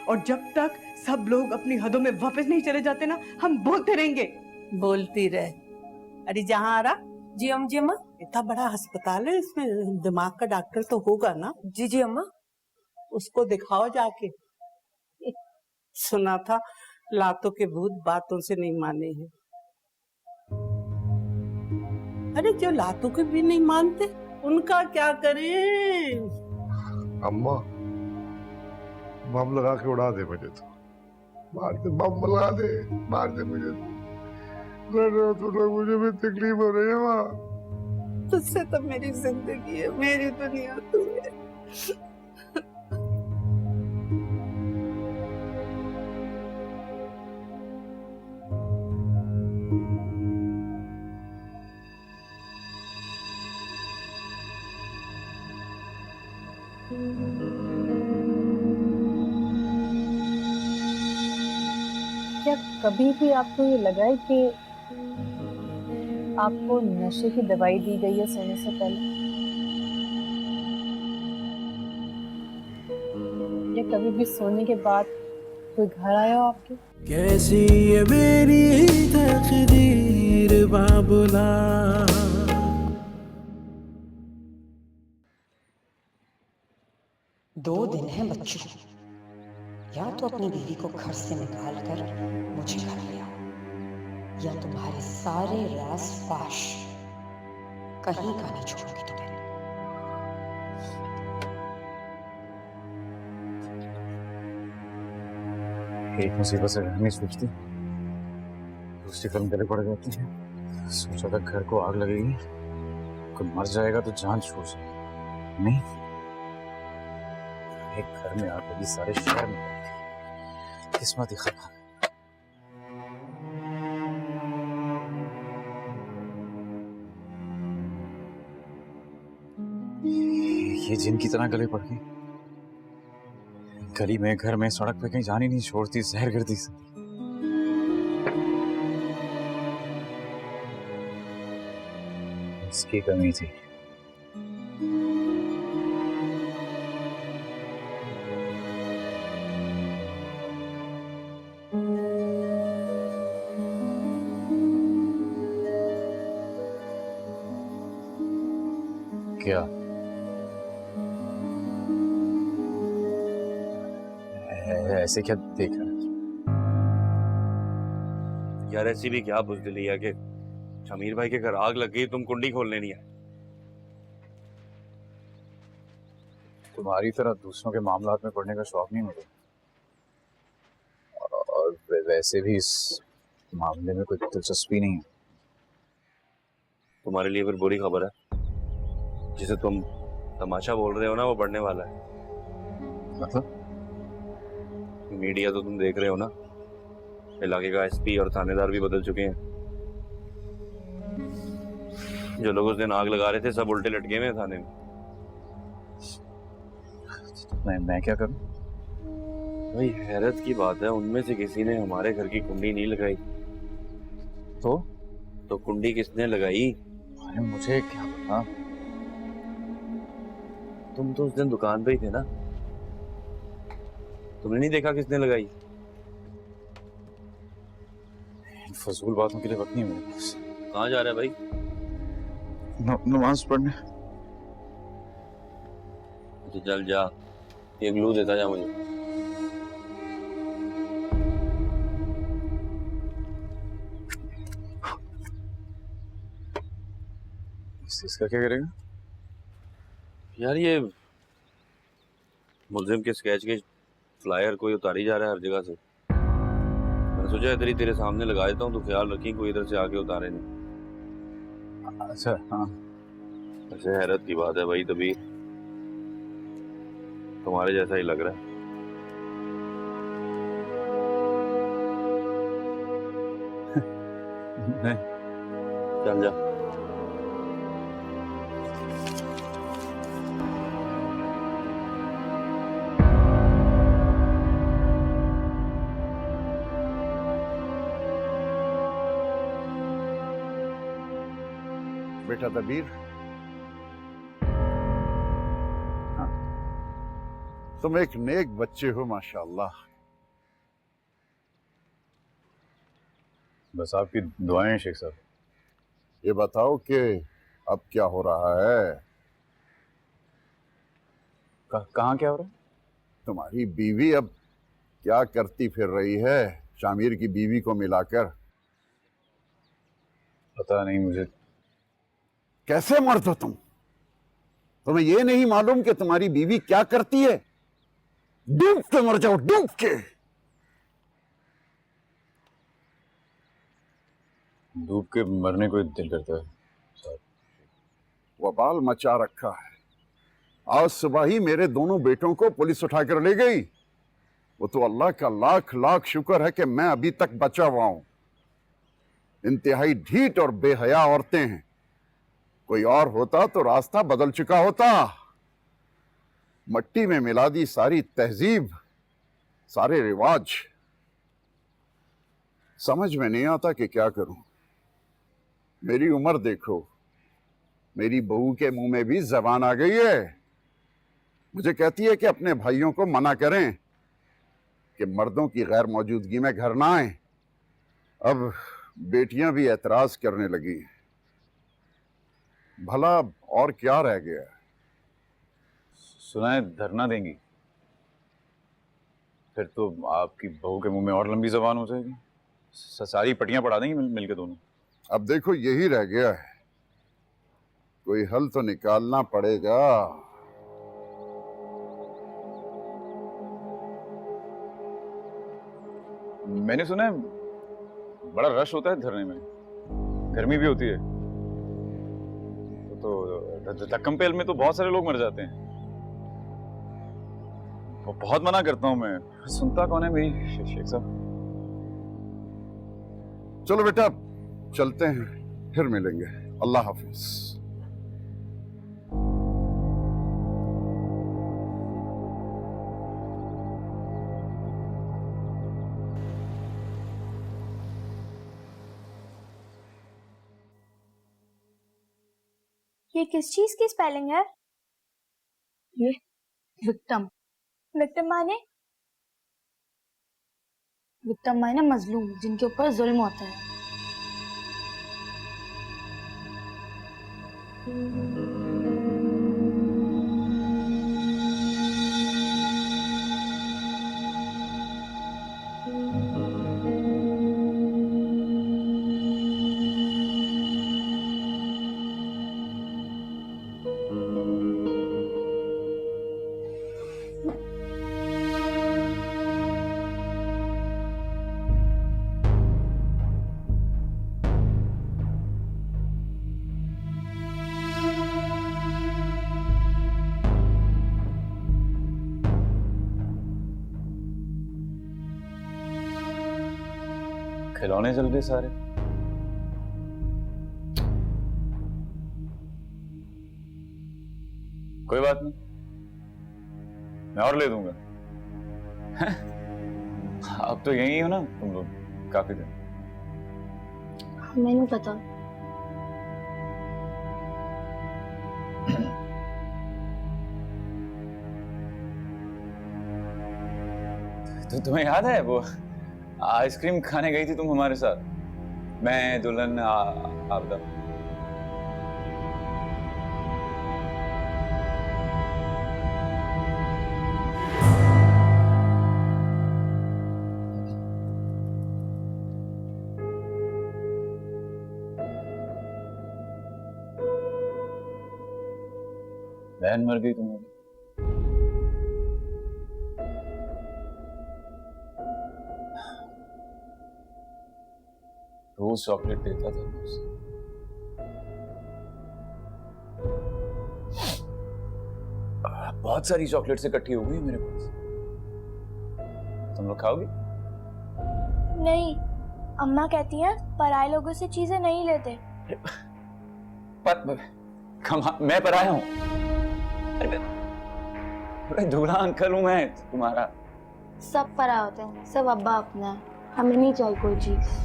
और जब तक सब लोग अपनी हदों में वापस नहीं चले जाते ना, हम बोलते रहेंगे। बोलती रहे। अरे जहाँ आ रहा जी अम्मा। इतना बड़ा अस्पताल है, इसमें दिमाग का डॉक्टर तो होगा ना। जी अम्मा। उसको दिखाओ जाके। सुना था लातों के भूत बातों से नहीं माने हैं। अरे जो लातों के भी नहीं मानते उनका क्या करें। अम्मा बम लगा के उड़ा दे मुझे, तो मार दे, बम लगा दे, मार दे मुझे तो मुझे भी तकलीफ हो रही है माँ। तुझसे तो मेरी जिंदगी है, मेरी दुनिया तू है। क्या कभी भी आपको ये लगा है कि आपको नशे की दवाई दी गई है सोने से पहले? या कभी भी सोने के बाद कोई घर आया हो आपके? कैसी ये मेरी तकदीर बाबुला। दो दिन है बच्चों, या तो अपनी बीवी को घर से निकाल कर मुझे घर ले आओ, या तुम्हारे सारे राज फाश, कहीं का नहीं छोड़ूंगी तुम्हें। एक मुसीबत से घर नहीं सूझती, दूसरी कलम गले पड़ जाती है। सोचा था घर को आग लगेगी, कोई मर जाएगा तो जान छूट जाएगी, नहीं एक घर में आकर भी सारे शहर में पड़ गई। किस्मत ही खराब। ये जिन की तरह गले पड़ गई। गली में, घर में, सड़क पे कहीं जाने नहीं छोड़ती, जहर करती से। इसकी कमी थी। क्या ऐसे क्या देख रहा है? यार ऐसी भी क्या बुज़दिली है कि शमीर भाई के घर आग लग गई, तुम कुंडी खोलने नहीं आए। तुम्हारी तरह दूसरों के मामलात में पड़ने का शौक नहीं मुझे, और वैसे भी इस मामले में कोई दिलचस्पी नहीं है। तुम्हारे लिए फिर बुरी खबर है, जिसे तुम तमाशा बोल रहे हो ना, वो बढ़ने वाला है। मतलब मीडिया तो तुम देख रहे हो ना, इलाके का एसपी और थानेदार भी बदल चुके हैं। जो लोग उस दिन आग लगा रहे थे सब उल्टे लटके हुए हैं थाने में। मैं क्या करूं? भाई हैरत की बात है, उनमें से किसी ने हमारे घर की कुंडी नहीं लगाई। तो कुंडी किसने लगाई? अरे मुझे क्या पता। तुम तो उस दिन दुकान पे ही थे ना, तुमने नहीं देखा किसने लगाई? फजूल बातों के लिए वक्त नहीं है मेरे पास। कहाँ जा रहा है भाई? नमाज पढ़ने। तो चल जा, ये ग्लू देता जा मुझे। इसका क्या करेगा? यार ये मुल्जिम के स्केच के फ्लायर कोई उतारी जा रहा है हर जगह से। मैंने सोचा इधर ही तेरे सामने लगा देता हूँ, तो ख्याल रखी कोई इधर से आके उतारे नहीं। अच्छा हाँ, ऐसे हैरत की बात है भाई, तभी तुम्हारे जैसा ही लग रहा है। नहीं चल जा। बेटा दबीर, हाँ, तुम एक नेक बच्चे हो माशाल्लाह। बस आपकी दुआएं शेख साहब। ये बताओ कि अब क्या हो रहा है? कहाँ क्या हो रहा है? तुम्हारी बीवी अब क्या करती फिर रही है शामिर की बीवी को मिलाकर? पता नहीं मुझे। कैसे मर्द हो तुम? तुम्हें यह नहीं मालूम कि तुम्हारी बीवी क्या करती है? डूब के मर जाओ, डूब के। डूब के मरने को दिल करता है साहब। वबाल मचा रखा है। आज सुबह ही मेरे दोनों बेटों को पुलिस उठाकर ले गई। वो तो अल्लाह का लाख लाख शुक्र है कि मैं अभी तक बचा हुआ हूं। इंतहाई ढीठ और बेहया औरतें हैं। कोई और होता तो रास्ता बदल चुका होता। मट्टी में मिला दी सारी तहजीब, सारे रिवाज। समझ में नहीं आता कि क्या करूं। मेरी उम्र देखो, मेरी बहू के मुंह में भी जबान आ गई है। मुझे कहती है कि अपने भाइयों को मना करें कि मर्दों की गैर मौजूदगी में घर ना आए। अब बेटियां भी एतराज करने लगी। भला और क्या रह गया? सुना है धरना देंगी, फिर तो आपकी बहू के मुंह में और लंबी जबान हो जाएगी। सारी पटियां पड़ा देंगी मिलके दोनों। अब देखो यही रह गया है, कोई हल तो निकालना पड़ेगा। मैंने सुना है बड़ा रश होता है धरने में, गर्मी भी होती है, तो टक्कमपेल में तो बहुत सारे लोग मर जाते हैं। वो बहुत मना करता हूँ मैं, सुनता कौन है मेरी शेख साहब। चलो बेटा चलते हैं, फिर मिलेंगे। अल्लाह हाफिज। ये किस चीज की स्पेलिंग है? ये विक्टिम। विक्टिम माने? विक्टिम माने मजलूम, जिनके ऊपर जुल्म होता है। खिलौने जल गए सारे। कोई बात नहीं, मैं और ले दूंगा। अब तो यही हो ना तुम लोग काफी दिन। हमें नहीं पता। तो तुम्हें याद है वो आइसक्रीम खाने गई थी तुम हमारे साथ, मैं, दुल्हन, आपदा। बहन मर गई तुम्हारी। रोज चॉकलेट देता था मैं उसे। बहुत सारी चॉकलेट्स इकट्ठी हो गई मेरे पास। तुम लोग खाओगे? नहीं, अम्मा कहती हैं पराए लोगों से चीजें नहीं लेते। मैं पराया हूं? अरे दूल्हा अंकल हूं मैं तुम्हारा। सब पराए होते हैं, सब अब्बा अपना है। हमें नहीं चाहिए कोई चीज।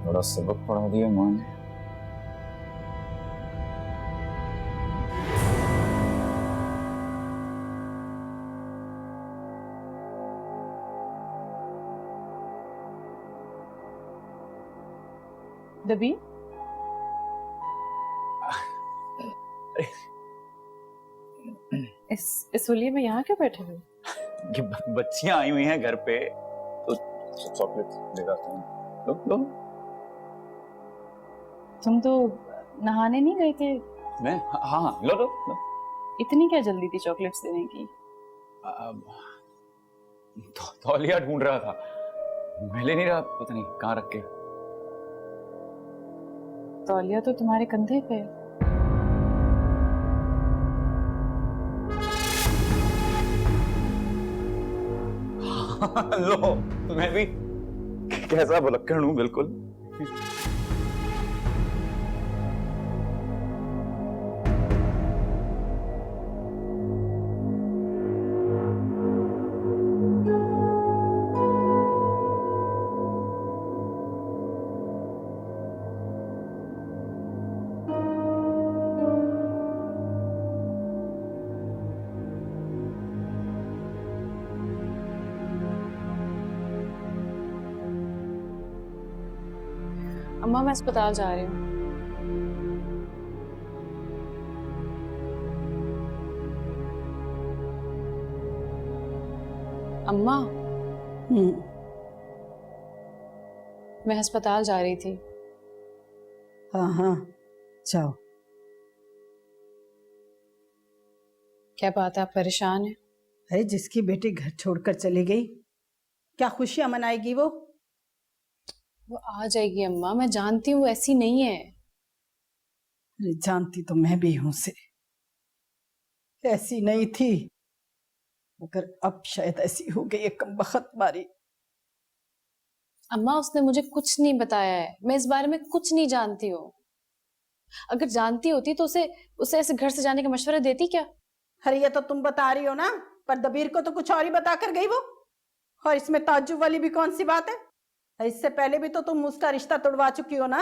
बड़ा सबक पढ़ा दिया मां ने। दबी इस होलिये में यहाँ क्यों बैठे हुए? कि बच्चियां आई हुई हैं घर पे तो चॉकलेट देगा लो। तुम तो नहाने नहीं गए थे? मैं हाँ लो। इतनी क्या जल्दी थी चॉकलेट्स देने की? तौलिया ढूंढ रहा था, मिल नहीं रहा, पता नहीं कहाँ रख के। तौलिया तो तुम्हारे कंधे पे। लो, मैं भी कैसा भुलक्कड़ हूं बिल्कुल। अम्मा मैं अस्पताल जा रही हूँ। अम्मा मैं अस्पताल जा रही थी। हाँ हाँ जाओ। क्या बात है, आप परेशान हैं? अरे जिसकी बेटी घर छोड़कर चली गई, क्या खुशियां मनाएगी वो? वो आ जाएगी अम्मा, मैं जानती हूँ ऐसी नहीं है। अरे जानती तो मैं भी हूं से, ऐसी नहीं थी, मगर अब शायद ऐसी हो गई है कमबख्त मारी। अम्मा उसने मुझे कुछ नहीं बताया है, मैं इस बारे में कुछ नहीं जानती हूँ। अगर जानती होती तो उसे ऐसे घर से जाने का मशवरा देती क्या? अरे ये तो तुम बता रही हो ना, पर दबीर को तो कुछ और ही बता कर गई वो। और इसमें ताज्जुब वाली भी कौन सी बात है? इससे पहले भी तो तुम उसका रिश्ता तोड़वा चुकी हो ना।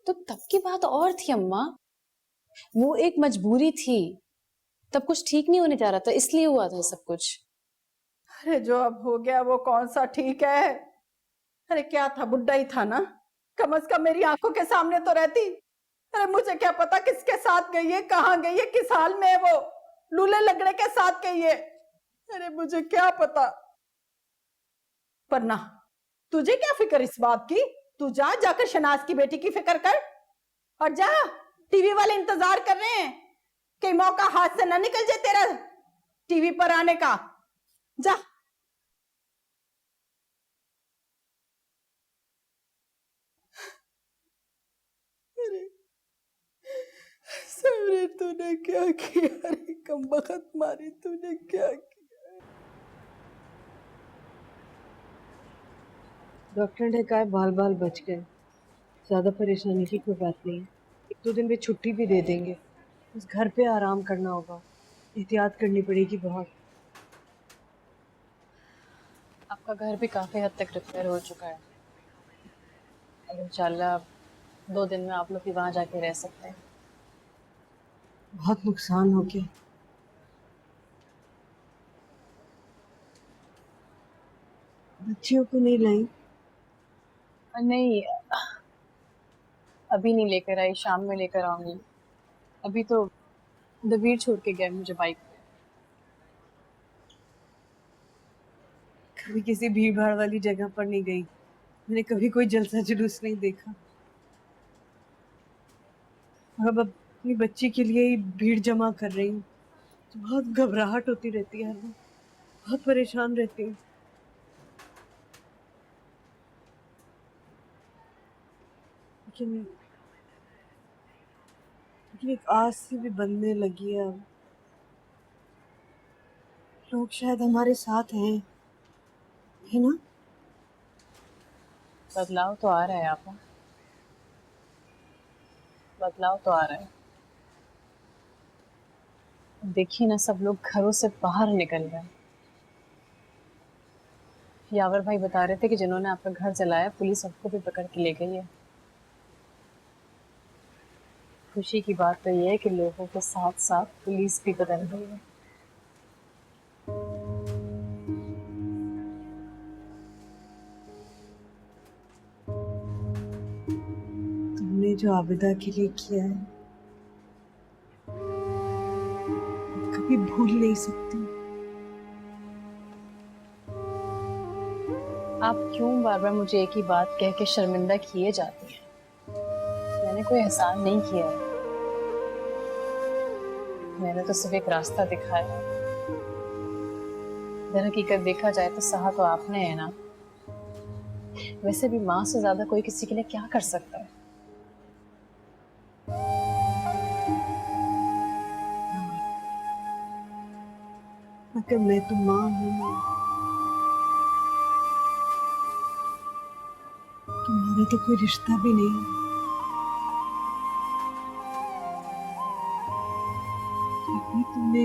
तो तब की बात और थी अम्मा, वो एक मजबूरी थी, तब कुछ ठीक नहीं होने जा रहा था, इसलिए हुआ था सब कुछ। अरे जो अब हो गया वो कौन सा ठीक है? अरे क्या था, बुढ़ा ही था ना, कम से कम मेरी आंखों के सामने तो रहती। अरे मुझे क्या पता किसके साथ गई है, कहाँ गई है, किस हाल में है वो, लूले लगड़े के साथ गई है। अरे मुझे क्या पता। पर ना, तुझे क्या फिक्र इस बात की? तू जाकर शनाज की बेटी की फिक्र कर, और जा, टीवी वाले इंतजार कर रहे हैं कि मौका हाथ से ना निकल जाए तेरा टीवी पर आने का। जा। अरे सबरे तूने क्या किया? अरे कमबख्त मारी, तूने क्या किया? डॉक्टर ने कहा बाल बाल बच गए, ज्यादा परेशानी की कोई बात नहीं है। 1-2 दिन में छुट्टी भी दे देंगे, बस घर पे आराम करना होगा, एहतियात करनी पड़ेगी बहुत। आपका घर भी काफी हद तक रिपेयर हो चुका है, अब इंशाल्लाह 2 दिन में आप लोग भी वहां जाके रह सकते हैं। बहुत नुकसान हो गया। बच्चियों को नहीं लाई? नहीं, अभी नहीं लेकर आई, शाम में लेकर आऊंगी। अभी तो दबीर छोड़ के गया मुझे बाइक पे। कभी किसी भीड़ भाड़ वाली जगह पर नहीं गई, मैंने कभी कोई जलसा जुलूस नहीं देखा। और अब अपनी बच्ची के लिए ही भीड़ जमा कर रही हूँ, तो बहुत घबराहट होती रहती है, बहुत परेशान रहती हूँ। लेकिन एक आस से भी बनने लगी है अब। लोग शायद हमारे साथ हैं, है ना? बदलाव तो आ रहा है आपा, बदलाव तो आ रहा है। देखिए ना, सब लोग घरों से बाहर निकल रहे हैं। यावर भाई बता रहे थे कि जिन्होंने आपका घर जलाया पुलिस सबको भी पकड़ के ले गई है। खुशी की बात तो ये है कि लोगों के साथ साथ पुलिस भी बदल गई है। तुमने जो आबिदा के लिए किया है कभी भूल नहीं सकती। आप क्यों बार बार मुझे एक ही बात कह के शर्मिंदा किए जाती हैं? मैंने कोई एहसान नहीं किया है, मैंने तो सिर्फ एक रास्ता दिखाया। दर हकीकत देखा जाए तो सहा तो आपने है ना। वैसे भी माँ से ज्यादा कोई किसी के लिए क्या कर सकता है? मगर मैं तो माँ हूँ, तुम्हारा तो कोई रिश्ता भी नहीं है। तुमने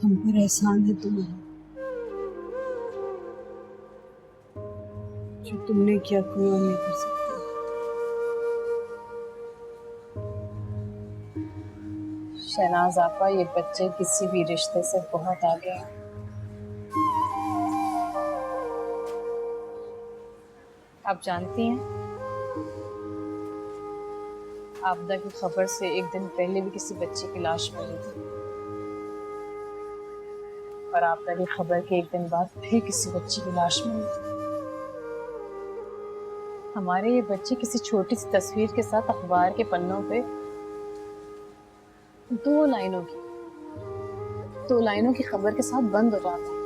हम पर एहसान है तुम्हारा, जो तुमने किया कोई और नहीं कर सकता। शहनाज आपा, ये बच्चे किसी भी रिश्ते से बहुत आगे हैं। आप जानती हैं, आपदा की खबर से एक दिन पहले भी किसी बच्चे की लाश मिली थी, और आपदा की खबर के एक दिन बाद फिर किसी बच्चे की लाश मिली थी। हमारे ये बच्चे किसी छोटी सी तस्वीर के साथ अखबार के पन्नों पे दो लाइनों की खबर के साथ बंद हो जाता है।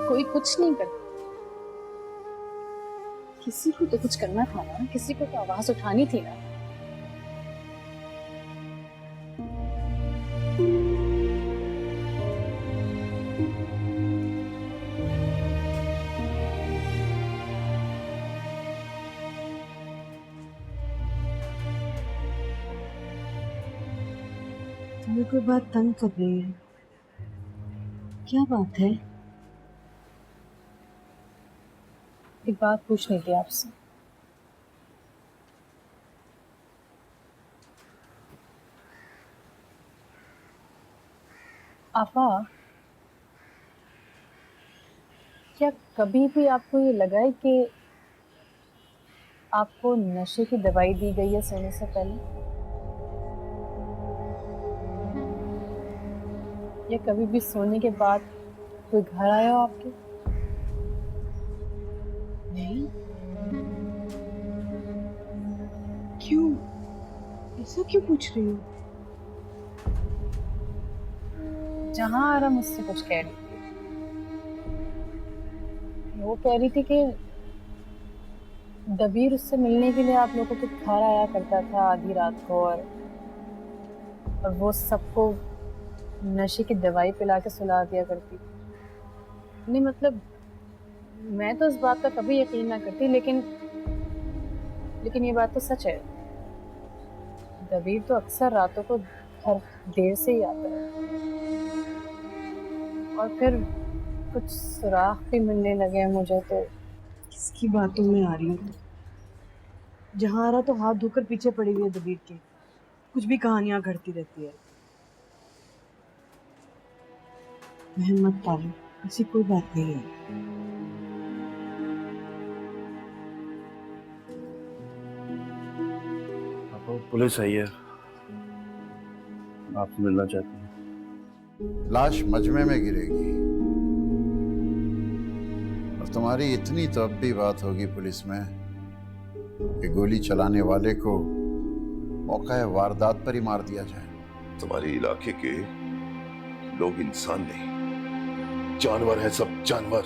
कोई कुछ नहीं करता। किसी को तो कुछ करना था ना, किसी को तो आवाज उठानी थी ना। तुम्हें कोई बात तंग कर रही है? क्या बात है? एक बात पूछनी थी आपसे। आपा, क्या कभी भी आपको ये लगा है कि आपको नशे की दवाई दी गई है सोने से पहले? या कभी भी सोने के बाद कोई घर आया हो आपके? नहीं। क्यों? ऐसा क्यों पूछ रही हो? जहां आरा मुझसे कुछ कह रही थी, वो कह रही थी कि दबीर उससे मिलने के लिए आप लोगों के घर आया करता था आधी रात को, और वो सबको नशे की दवाई पिला के सुला दिया करती थी। नहीं मतलब मैं तो इस बात का कभी यकीन ना करती, लेकिन ये बात तो सच है। दबीर तो अक्सर रातों को घर देर से ही आता है, और फिर कुछ सुराख भी मिलने लगे हैं मुझे तो। किसकी बातों में आ रही हूँ? जहाँ आ रहा तो हाथ धोकर पीछे पड़ी हुई है दबीर के। कुछ भी कहानियां घड़ती रहती है। वहम मत पालो, ऐसी कोई बात नहीं है। पुलिस आई है, आपसे मिलना चाहती है। लाश मजमे में गिरेगी और तुम्हारी इतनी तो अब भी बात होगी पुलिस में कि गोली चलाने वाले को मौका वारदात पर ही मार दिया जाए। तुम्हारे इलाके के लोग इंसान नहीं, जानवर है, सब जानवर।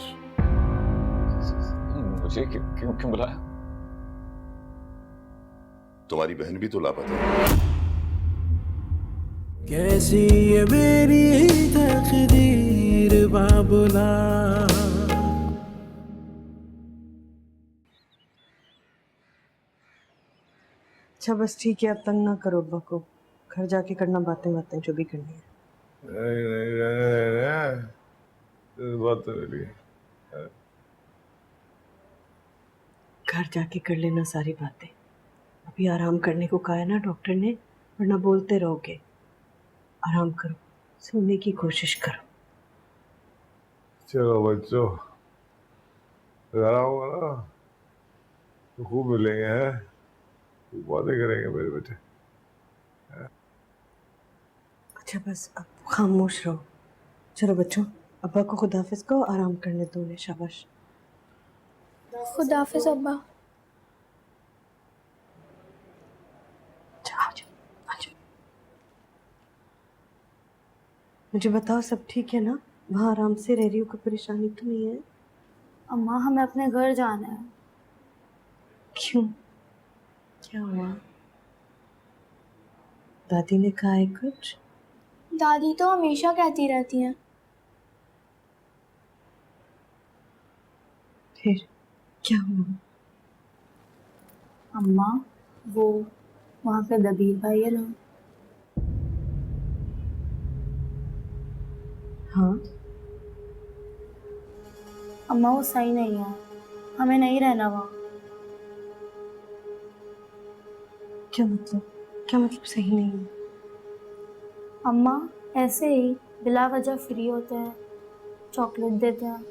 मुझे क्यों क्यों बुलाया? तुम्हारी बहन भी तो लापता है। कैसी ये मेरी तकदीर बाबुला। अच्छा बस ठीक है, अब तंग ना करो अब्बा को। घर जाके करना बातें बातें जो भी करनी है। नहीं, इस बात तो मेरी घर जाके कर लेना सारी बातें। अभी आराम करने को कहा है ना डॉक्टर ने, वरना बोलते रहोगे। आराम करो, सोने की कोशिश करो। चलो बच्चों, घर आओगे ना तो खूब मिलेंगे, हैं? खूब बातें करेंगे मेरे बेटे। अच्छा बस अब खामोश रहो। चलो बच्चों, अब्बा को खुदाफिज कहो, आराम करने दो उन्हें। शाबाश। खुदाफिज अब्बा। मुझे बताओ सब ठीक है ना? वहाँ आराम से रह रही हो, कोई परेशानी तो नहीं है? अम्मा हमें अपने घर जाना है। क्यों? क्या हुआ? दादी ने कहा है कुछ? दादी तो हमेशा कहती रहती हैं। फिर क्या हुआ? अम्मा वो वहाँ पे दबीर भाई है ना, हाँ अम्मा वो सही नहीं है, हमें नहीं रहना वहाँ। क्या मतलब? क्या मतलब सही नहीं है? अम्मा ऐसे ही बिला वजह फ्री होते हैं, चॉकलेट देते हैं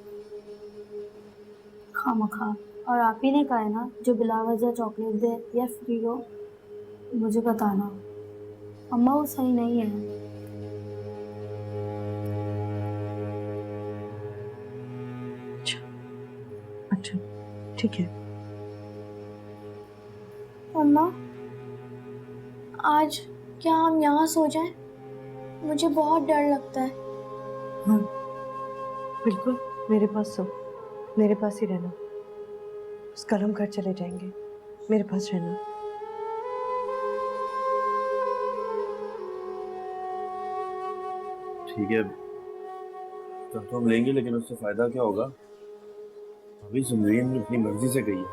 खामखा। और आप ही ने कहा है ना, जो बिला वजह चॉकलेट दे या फ्री हो मुझे बताना। अम्मा वो सही नहीं है। अच्छा ठीक है। अम्मा आज क्या हम यहाँ सो जाएं? मुझे बहुत डर लगता है। हाँ बिल्कुल, मेरे पास सो, मेरे पास ही रहना। बस कल हम घर चले जाएंगे, मेरे पास रहना। ठीक है, तब तो हम लेंगे, लेकिन उससे फायदा क्या होगा? अभी सुमरीन अपनी मर्जी से गई है।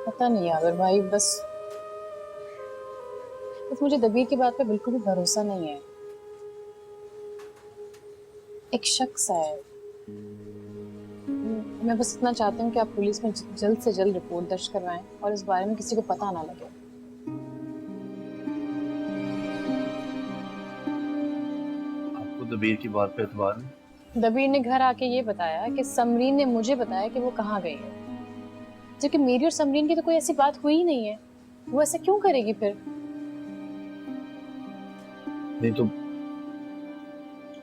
पता नहीं यार भाई, बस मुझे दबीर की बात पे बिल्कुल भी भरोसा नहीं है। एक शख्स है, मैं बस इतना चाहती हूँ कि आप पुलिस में जल्द से जल्द रिपोर्ट दर्ज करवाएं और इस बारे में किसी को पता ना लगे। आपको दबीर की बात पे एतबार है? दबीर ने घर आके ये बताया कि समरीन ने मुझे बताया कि वो कहाँ गई है, जबकि मेरी और समरीन की तो कोई ऐसी बात हुई ही नहीं है। वो ऐसा क्यों करेगी फिर? नहीं तो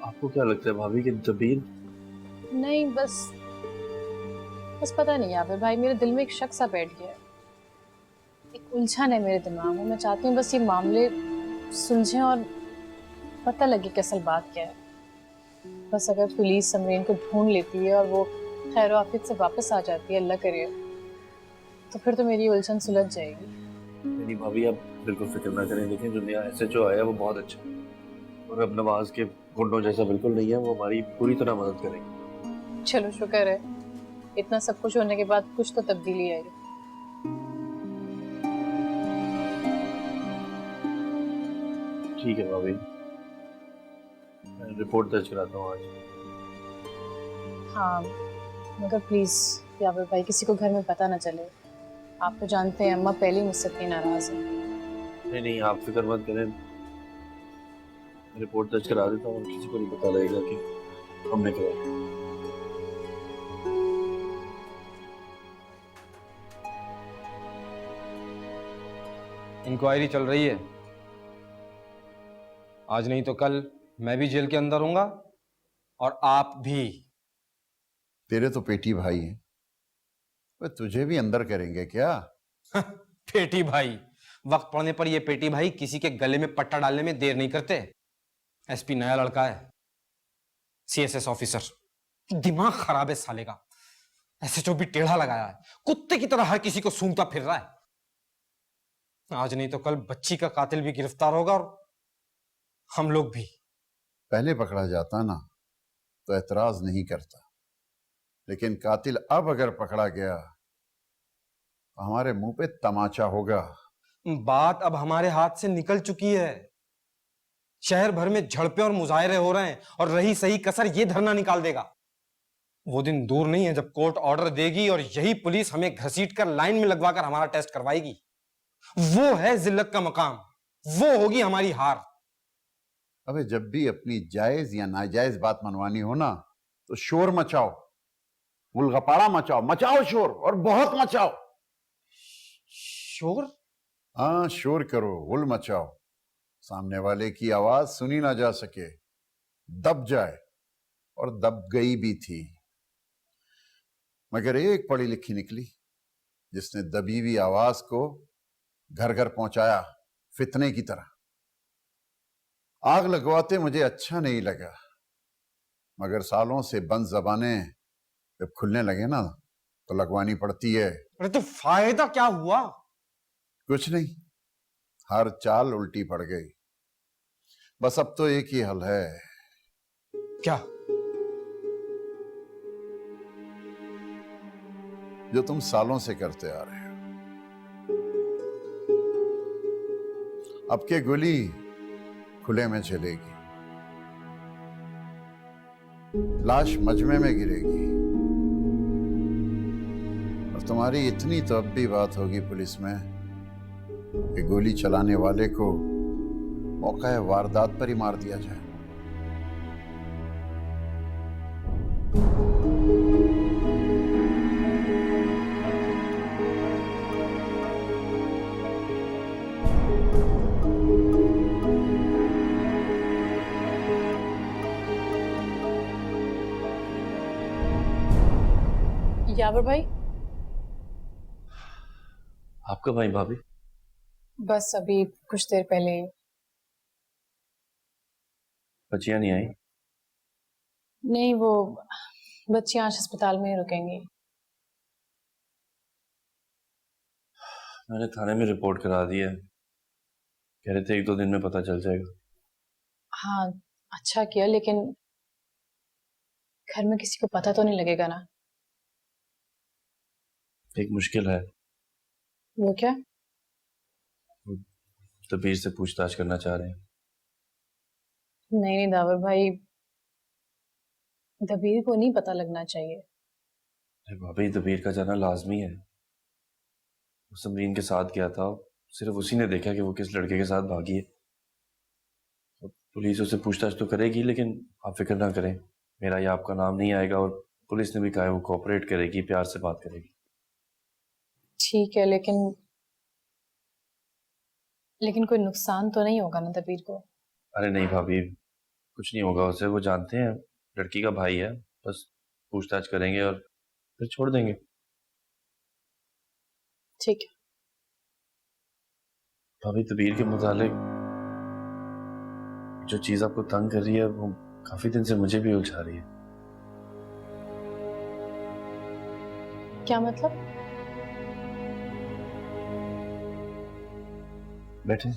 आपको क्या लगता है भाभी कि दबीर? नहीं, बस पता नहीं यार भाई, मेरे दिल में एक शक सा बैठ गया है, एक उलझन है मेरे दिमाग में। मैं चाहती हूँ बस ये मामले सुलझें और पता लगे कि असल बात क्या है। बस अगर पुलिस समरीन को ढूंढ लेती है और वो खैर आफियत से वापस आ जाती है, अल्लाह करे, तो फिर तो मेरी उलझन सुलझ जाएगी। नहीं भाभी, आप बिल्कुल फिक्र ना करें। देखें, जो नया SHO आया वो बहुत अच्छा है और अब नवाज के गुंडों जैसा बिल्कुल नहीं है। वो हमारी पूरी तरह मदद करेंगे। चलो शुक्र है, इतना सब कुछ होने के बाद कुछ तो तब्दीली आई। ठीक है भाभी, मैं रिपोर्ट दर्ज कराता हूँ आज। हाँ मगर प्लीज यावर भाई, किसी को घर में पता ना चले। आप तो जानते हैं अम्मा पहले ही मुझसे इतनी नाराज है। नहीं नहीं, आप फिक्र मत करें, रिपोर्ट दर्ज करा देता हूँ और किसी को नहीं पता लगेगा कि हमने कराया। इंक्वायरी चल रही है, आज नहीं तो कल मैं भी जेल के अंदर होऊंगा और आप भी। तेरे तो पेटी भाई हैं, वे तुझे भी अंदर करेंगे क्या? पेटी भाई, वक्त पड़ने पर ये पेटी भाई किसी के गले में पट्टा डालने में देर नहीं करते। SP नया लड़का है, CSS ऑफिसर, दिमाग खराब है साले का। SHO भी टेढ़ा लगाया है, कुत्ते की तरह हर किसी को सूंघता फिर रहा है। आज नहीं तो कल बच्ची का कातिल भी गिरफ्तार होगा और हम लोग भी। पहले पकड़ा जाता ना तो एतराज नहीं करता, लेकिन कातिल अब अगर पकड़ा गया तो हमारे मुंह पे तमाचा होगा। बात अब हमारे हाथ से निकल चुकी है। शहर भर में झड़पें और मुजाहरे हो रहे हैं और रही सही कसर ये धरना निकाल देगा। वो दिन दूर नहीं है जब कोर्ट ऑर्डर देगी और यही पुलिस हमें घसीट कर लाइन में लगवाकर हमारा टेस्ट करवाएगी। वो है जिल्लत का मकाम, वो होगी हमारी हार। अबे जब भी अपनी जायज या नाजायज बात मनवानी हो ना तो शोर मचाओ, गुलगपाड़ा मचाओ, मचाओ शोर और बहुत मचाओ। शोर? हाँ शोर करो, गुल मचाओ, सामने वाले की आवाज सुनी ना जा सके, दब जाए। और दब गई भी थी, मगर एक पढ़ी लिखी निकली जिसने दबी हुई आवाज को घर घर पहुंचाया फितने की तरह। आग लगवाते मुझे अच्छा नहीं लगा, मगर सालों से बंद जबानें जब खुलने लगे ना तो लगवानी पड़ती है। अरे तो फायदा क्या हुआ? कुछ नहीं, हर चाल उल्टी पड़ गई। बस अब तो एक ही हल है। क्या? जो तुम सालों से करते आ रहे हो। अब के गोली खुले में चलेगी, लाश मजमे में गिरेगी और तुम्हारी इतनी तो अब भी बात होगी पुलिस में कि गोली चलाने वाले को मौका वारदात पर ही मार दिया जाए। यावर भाई, आपका भाई भाभी? बस अभी कुछ देर पहले। बच्चियां नहीं आई? नहीं, वो बच्चियां आज अस्पताल में ही रुकेंगी। मैंने थाने में रिपोर्ट करा दी है, कह रहे थे 1-2 दिन में पता चल जाएगा। हाँ, अच्छा किया, लेकिन घर में किसी को पता तो नहीं लगेगा ना? एक मुश्किल है। वो क्या? वो तबीर से पूछताछ करना चाह रहे हैं। नहीं नहीं दावर भाई, दबीर को नहीं पता लगना चाहिए। अरे भाभी, दबीर का जाना लाजमी है। वो समरीन के साथ गया था, सिर्फ उसी ने देखा कि वो किस लड़के के साथ भागी है। तो पुलिस उससे पूछताछ तो करेगी, लेकिन आप फिक्र ना करें, मेरा या आपका नाम नहीं आएगा। और पुलिस ने भी कहा है वो कोऑपरेट करेगी, प्यार से बात करेगी। ठीक है, लेकिन कोई नुकसान तो नहीं होगा ना दबीर को? अरे नहीं भाभी, कुछ नहीं होगा उसे। वो जानते हैं लड़की का भाई है, बस पूछताछ करेंगे और फिर छोड़ देंगे। ठीक है। भाभी, तबीर के मुतालिक जो चीज आपको तंग कर रही है वो काफी दिन से मुझे भी उलझा रही है। क्या मतलब? बैठे।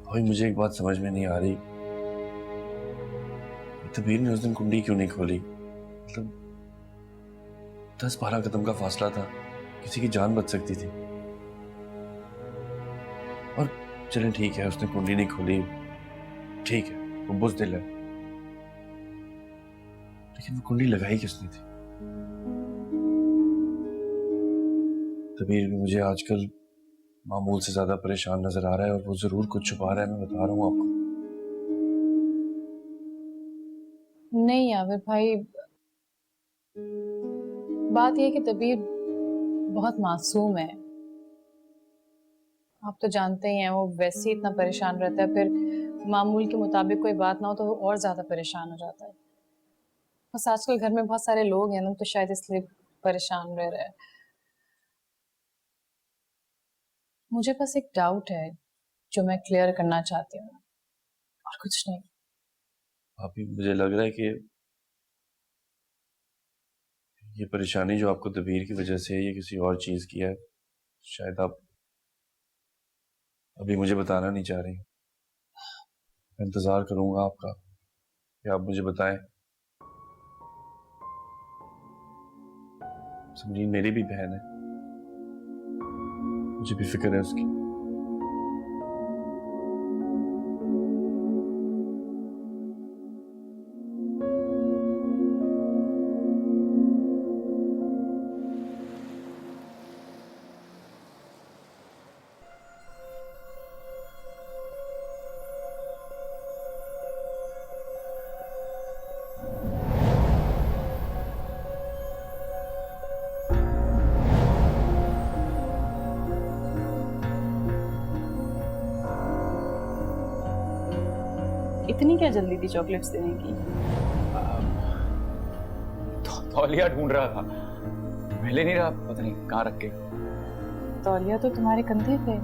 भाई, मुझे एक बात समझ में नहीं आ रही, तबीर ने उस दिन कुंडी क्यों नहीं खोली? मतलब 10-12 कदम का फासला था, किसी की जान बच सकती थी। और चलें ठीक है, उसने कुंडी नहीं खोली, ठीक है, वो बुज़दिल है, लेकिन वो कुंडी लगाई किसने थी? तबीर भी मुझे आजकल मामूल से ज्यादा परेशान नजर आ रहा है, और वो जरूर कुछ छुपा रहा है, मैं बता रहा हूँ आपको। नहीं यावर भाई, बात यह है कि दबीर बहुत मासूम है। आप तो जानते ही हैं, वो वैसे ही इतना परेशान रहता है, फिर मामूल के मुताबिक कोई बात ना हो तो वो और ज्यादा परेशान हो जाता है। बस आजकल घर में बहुत सारे लोग हैं ना, तो शायद इसलिए परेशान रह रहा है। मुझे बस एक डाउट है जो मैं क्लियर करना चाहती हूँ, और कुछ नहीं। अभी मुझे लग रहा है कि ये परेशानी जो आपको दबीर की वजह से है, ये किसी और चीज की है। शायद आप अभी मुझे बताना नहीं चाह रही। मैं इंतजार करूंगा आपका कि आप मुझे बताएं। समरीन मेरी भी बहन है, मुझे भी फिक्र है उसकी। इतनी क्या जल्दी थी चॉकलेट्स देने की? तौलिया ढूंढ रहा था, मिल ही नहीं रहा, पता नहीं कहाँ रख के। तौलिया तो तुम्हारे कंधे पे।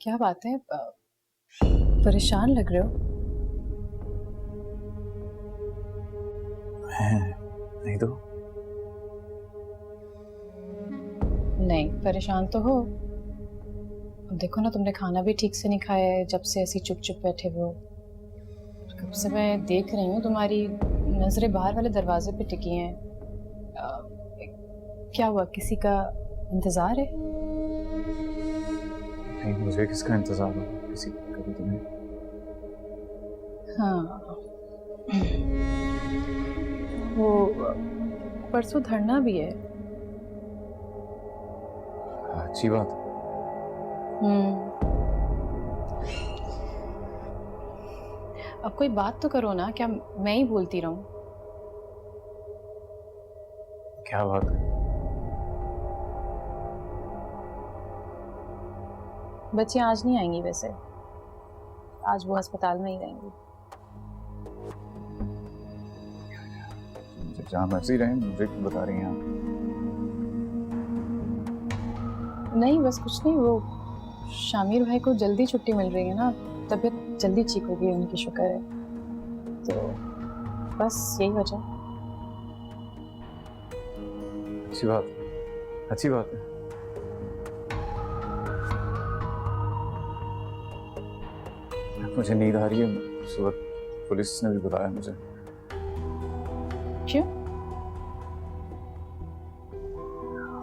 क्या बात है, परेशान लग रहे हो? नहीं तो नहीं, परेशान तो हो। अब देखो ना, तुमने खाना भी ठीक से नहीं खाया है जब से ऐसी चुप चुप बैठे हुए हो। कब से मैं देख रही हूँ, तुम्हारी नजरें बाहर वाले दरवाजे पे टिकी हैं। क्या हुआ, किसी का इंतजार है? नहीं, मुझे किसका इंतजार हो, किसी का भी तुम्हें। हाँ, वो परसों धरना भी है। अच्छी बात। अब कोई बात तो करो ना, क्या मैं ही बोलती रहूं? क्या बात है? बच्चे आज नहीं आएंगी वैसे, आज वो अस्पताल में ही रहेंगी। जहाँ मर्जी रहे, मुझे क्यों बता रही हैं आप? नहीं, बस कुछ नहीं, वो शामिर भाई को जल्दी छुट्टी मिल रही है ना, तबीयत जल्दी ठीक होगी उनकी, शुक्र है। तो बस यही वजह। अच्छी बात, अच्छी बात है। मुझे नींद आ रही है, सुबह पुलिस ने भी बताया मुझे। क्यों?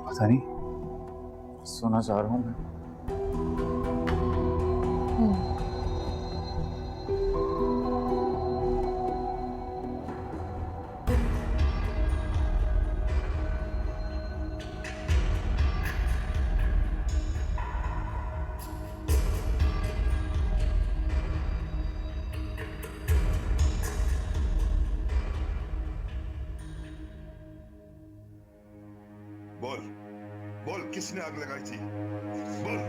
पता नहीं, सोना चाह रहा हूँ मैं। बोल बोल, किसने आग लगाई थी? बोल,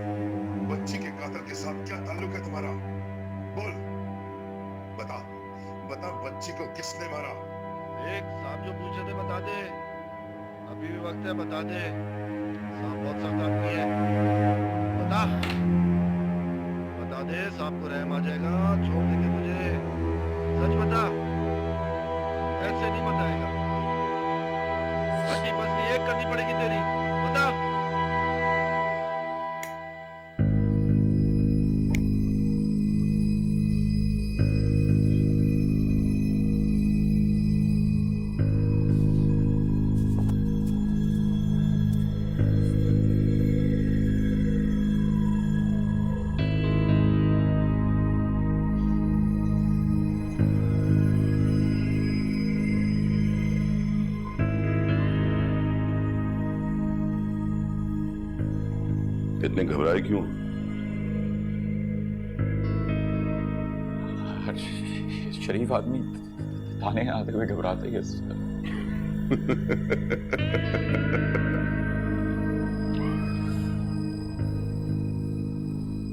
बच्ची के कातिल के साथ क्या ताल्लुक है तुम्हारा? बोल, बता बता, बच्ची को किसने मारा? एक साहब जो पूछे थे बता दे, अभी भी वक्त है, बता दे। साहब बहुत सख्त आदमी है, बता बता दे, साहब को रहम आ जाएगा, छोड़ देंगे मुझे। सच बता, ऐसे नहीं बताएगा। हड्डी पसली एक करनी पड़ेगी तेरी, बता। इतने घबराए क्यों? शरीफ आदमी थाने आते हुए घबराते ही।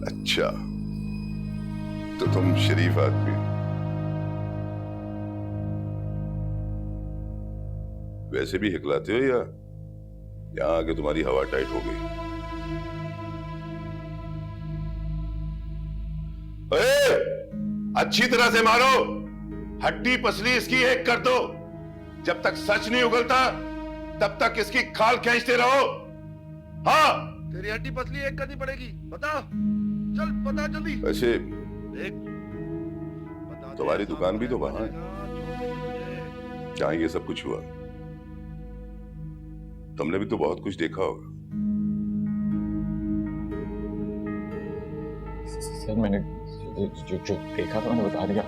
अच्छा, तो तुम शरीफ आदमी, वैसे भी हिकलाते हो या यहां आके तुम्हारी हवा टाइट हो गई? अच्छी तरह से मारो, हड्डी पसली इसकी एक कर दो। जब तक सच नहीं उगलता तब तक इसकी खाल खींचते रहो। हाँ, तेरी हड्डी पसली एक करनी पड़ेगी, बता। चल बता जल्दी। वैसे देख, तुम्हारी दुकान भी तो वहां है जहां ये सब कुछ हुआ। तुमने भी तो बहुत कुछ देखा होगा। सर, मैंने जो देखा था मैंने बता दिया।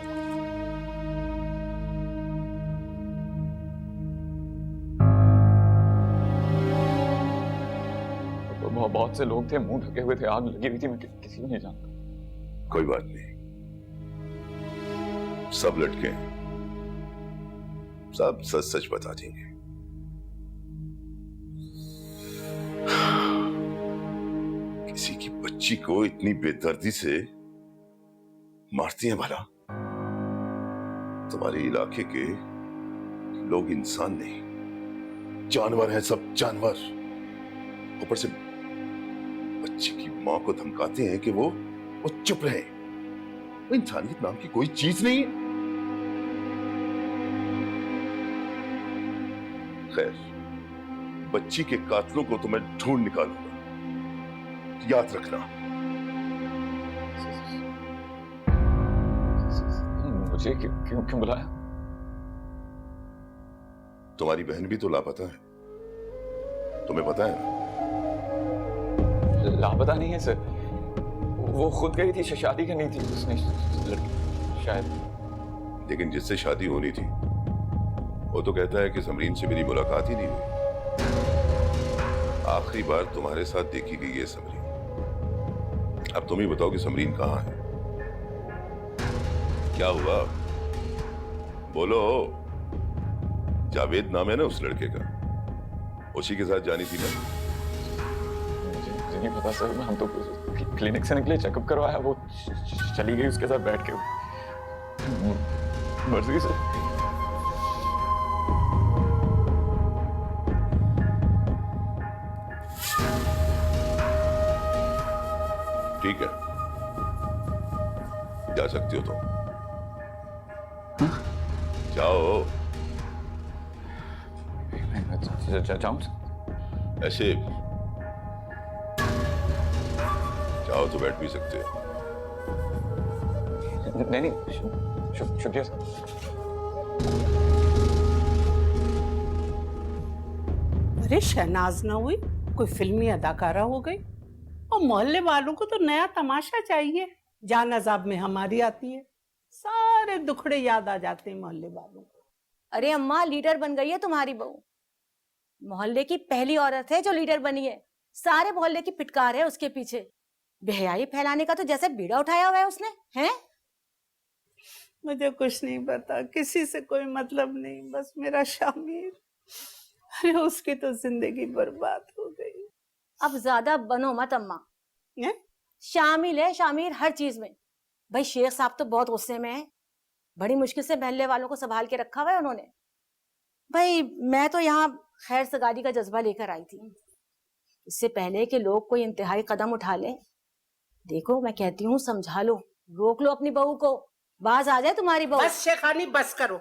तो बहुत से लोग थे, मुंह ढके हुए थे, आग लगी हुई थी, मैं किसी को नहीं जानता। कोई बात नहीं, सब लटके हैं, सब सच सच बता देंगे। किसी की बच्ची को इतनी बेदर्दी से मारती हैं भला? तुम्हारे इलाके के लोग इंसान नहीं, जानवर हैं, सब जानवर। ऊपर से बच्ची की मां को धमकाते हैं कि वो वो चुप रहे। वो इंसानियत नाम की कोई चीज नहीं है। खैर, बच्ची के कातलों को तो मैं ढूंढ निकालूंगा, याद रखना। मुझे क्यों क्यों बुलाया? तुम्हारी बहन भी तो लापता है, तुम्हें पता है ना? लापता नहीं है सर, वो खुद गई थी, शादी करनी थी उसने लड़की शायद। लेकिन जिससे शादी होनी थी वो तो कहता है कि समरीन से मेरी मुलाकात ही नहीं हुई। आखिरी बार तुम्हारे साथ देखी गई है समरीन। अब तुम ही बताओ कि समरीन कहाँ है? क्या हुआ? बोलो। जावेद नाम है ना उस लड़के का, उसी के साथ जानी थी ना? मुझे नहीं पता सर, हम तो क्लिनिक से निकले, चेकअप करवाया, वो चली गई उसके साथ बैठ के मर्जी से। ठीक है, जा सकती हो तुम। जाओ। जाऊं? ऐसे जाओ तो बैठ भी सकते हो। नहीं, शुक्रिया सर। अरे शहनाज ना हुई, कोई फिल्मी अदाकारा हो गई। और मोहल्ले वालों को तो नया तमाशा चाहिए। जान अजाब में हमारी आती है, सारे दुखड़े याद आ जाते हैं मोहल्ले वालों को। अरे अम्मा, लीडर बन गई है तुम्हारी बहू। मोहल्ले की पहली औरत है जो लीडर बनी है। सारे मोहल्ले की फिटकार है उसके पीछे। बेहयाई फैलाने का तो जैसे बीड़ा उठाया हुआ है उसने, हैं? मुझे कुछ नहीं पता, किसी से कोई मतलब नहीं, बस मेरा शामिर। अरे उसकी तो जिंदगी बर्बाद हो गई। अब ज्यादा बनो मत अम्मा। शामिल है शामिर हर चीज में। भाई शेख साहब तो बहुत गुस्से में है। बड़ी मुश्किल से मोहल्ले वालों को संभाल के रखा हुआ है उन्होंने। भाई मैं तो यहाँ खैर सगाली का जज्बा लेकर आई थी, इससे पहले कि लोग कोई इंतहाई कदम उठा ले। देखो मैं कहती हूँ समझा लो, रोक लो अपनी बहू को, बाज आ जाए तुम्हारी बहू। बस शेखानी बस करो,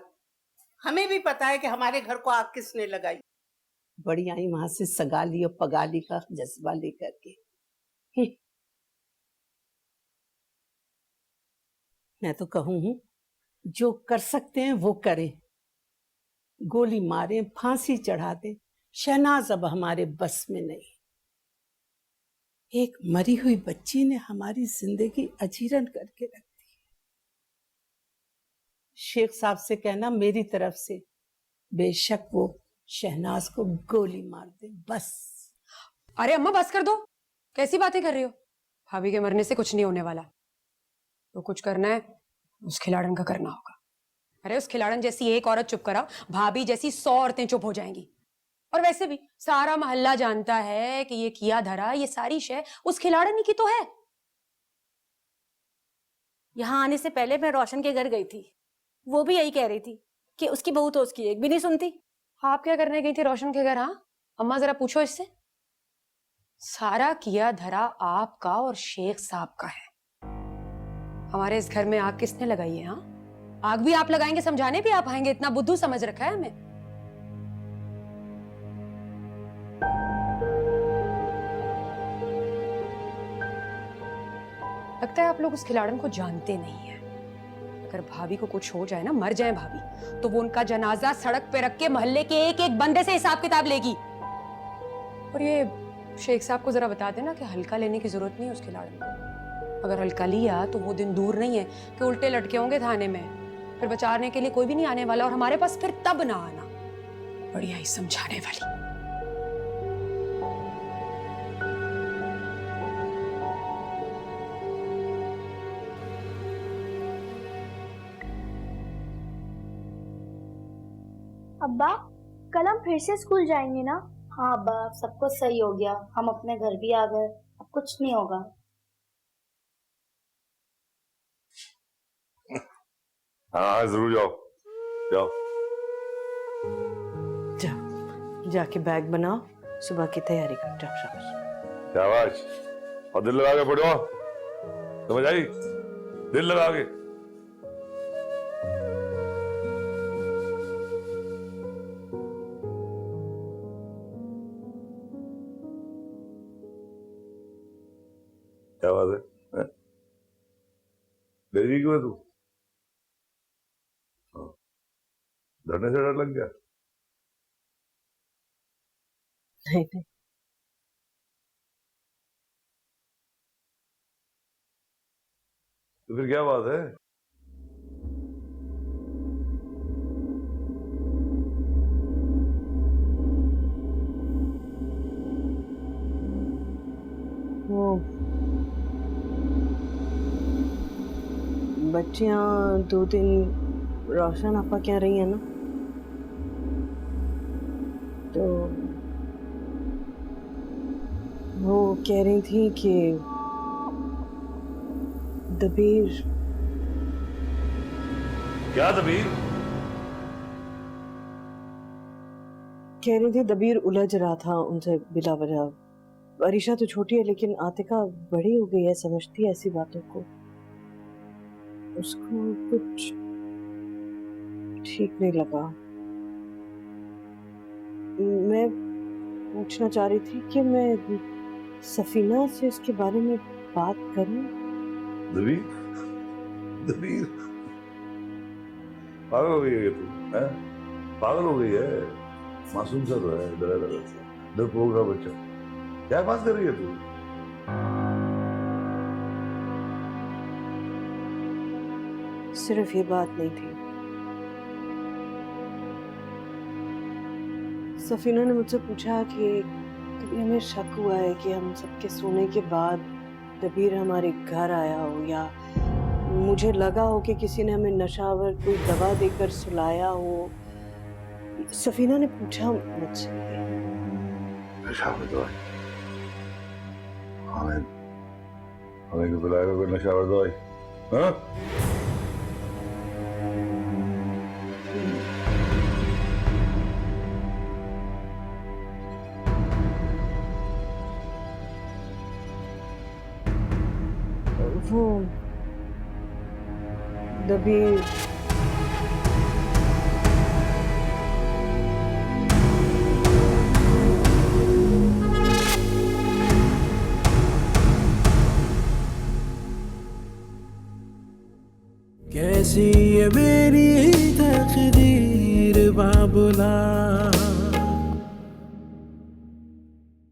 हमें भी पता है कि हमारे घर को आग किसने लगाई। बड़ी आई वहां से सगाली और पगाली का जज्बा लेकर के। मैं तो कहूँ जो कर सकते हैं वो करें, गोली मारे, फांसी चढ़ा दे। शहनाज अब हमारे बस में नहीं। एक मरी हुई बच्ची ने हमारी जिंदगी अजीरन करके रख दी। शेख साहब से कहना मेरी तरफ से, बेशक वो शहनाज को गोली मार दे, बस। अरे अम्मा बस कर दो, कैसी बातें कर रही हो? भाभी के मरने से कुछ नहीं होने वाला। तो कुछ करना है उस खिलाड़न का करना होगा। अरे उस खिलाड़न जैसी एक औरत चुप कराओ, भाभी जैसी 100 औरतें चुप हो जाएंगी। और वैसे भी सारा मोहल्ला जानता है कि ये किया धरा, ये सारी शय उस खिलाड़न की तो है। यहाँ आने से पहले मैं रोशन के घर गई थी, वो भी यही कह रही थी कि उसकी बहू तो उसकी एक भी नहीं सुनती। आप क्या करने गई थी रोशन के घर? हाँ अम्मा जरा पूछो इससे। सारा किया धरा आपका और शेख साहब का है। हमारे इस घर में आग किसने लगाई है? हाँ आग भी आप लगाएंगे, समझाने भी आप आएंगे? इतना बुद्धू समझ रखा है हमें। लगता है आप लोग उस खिलाड़न को जानते नहीं है। अगर भाभी को कुछ हो जाए ना, मर जाए भाभी, तो वो उनका जनाजा सड़क पे रख के मोहल्ले के एक एक बंदे से हिसाब किताब लेगी। और ये शेख साहब को जरा बता देना कि हल्का लेने की जरूरत नहीं है उस खिलाड़न को। अगर हल्का लिया तो वो दिन दूर नहीं है कि उल्टे लटके होंगे थाने में, फिर बचाने के लिए कोई भी नहीं आने वाला, और हमारे पास फिर तब ना आना। बढ़िया ही समझाने वाली। अब्बा कल हम फिर से स्कूल जाएंगे ना? हाँ अब्बा, सब कुछ सही हो गया, हम अपने घर भी आ गए, अब कुछ नहीं होगा। हाँ जरूर जाओ, जाओ। जाके बैग बनाओ, सुबह की तैयारी कर। जाओ शाबाश। शाबाश, और दिल लगा के पढ़ो। समझ आई? दिल लगा के। क्या बात है? डरी क्यों है तू? डरने से डर लग गया? नहीं। तो फिर क्या बात है? वो बच्चियां 2 दिन रोशन आपा क्या रही है ना, तो वो कह रही थी कि दबीर। क्या दबीर? कह रही थी दबीर उलझ रहा था उनसे बिला वजह। अरीशा तो छोटी है लेकिन आतिका बड़ी हो गई है, समझती है ऐसी बातों को। उसको कुछ ठीक नहीं लगा। मैं पूछना चाह रही थी कि मैं सफीना से इसके बारे में बात करूं। दबीर? दबीर? पागल हो गई है तू? हैं? पागल हो गई है? मासूम सा तो है, डरपोक का बच्चा। क्या बात कर रही है तू? सिर्फ ये बात नहीं थी। सफीना ने मुझसे पूछा कि कभी हमें शक हुआ है कि हम सबके सोने के बाद दबीर हमारे घर आया हो, या मुझे लगा हो कि किसी ने हमें नशावर कोई दवा देकर सुलाया हो। सफीना ने पूछा मुझसे। नशावर दवाई? हमें क्यों पिलाएगा कोई नशावर दवाई? हाँ? वो दबीर कैसी ये मेरी तकदीर बाबुला।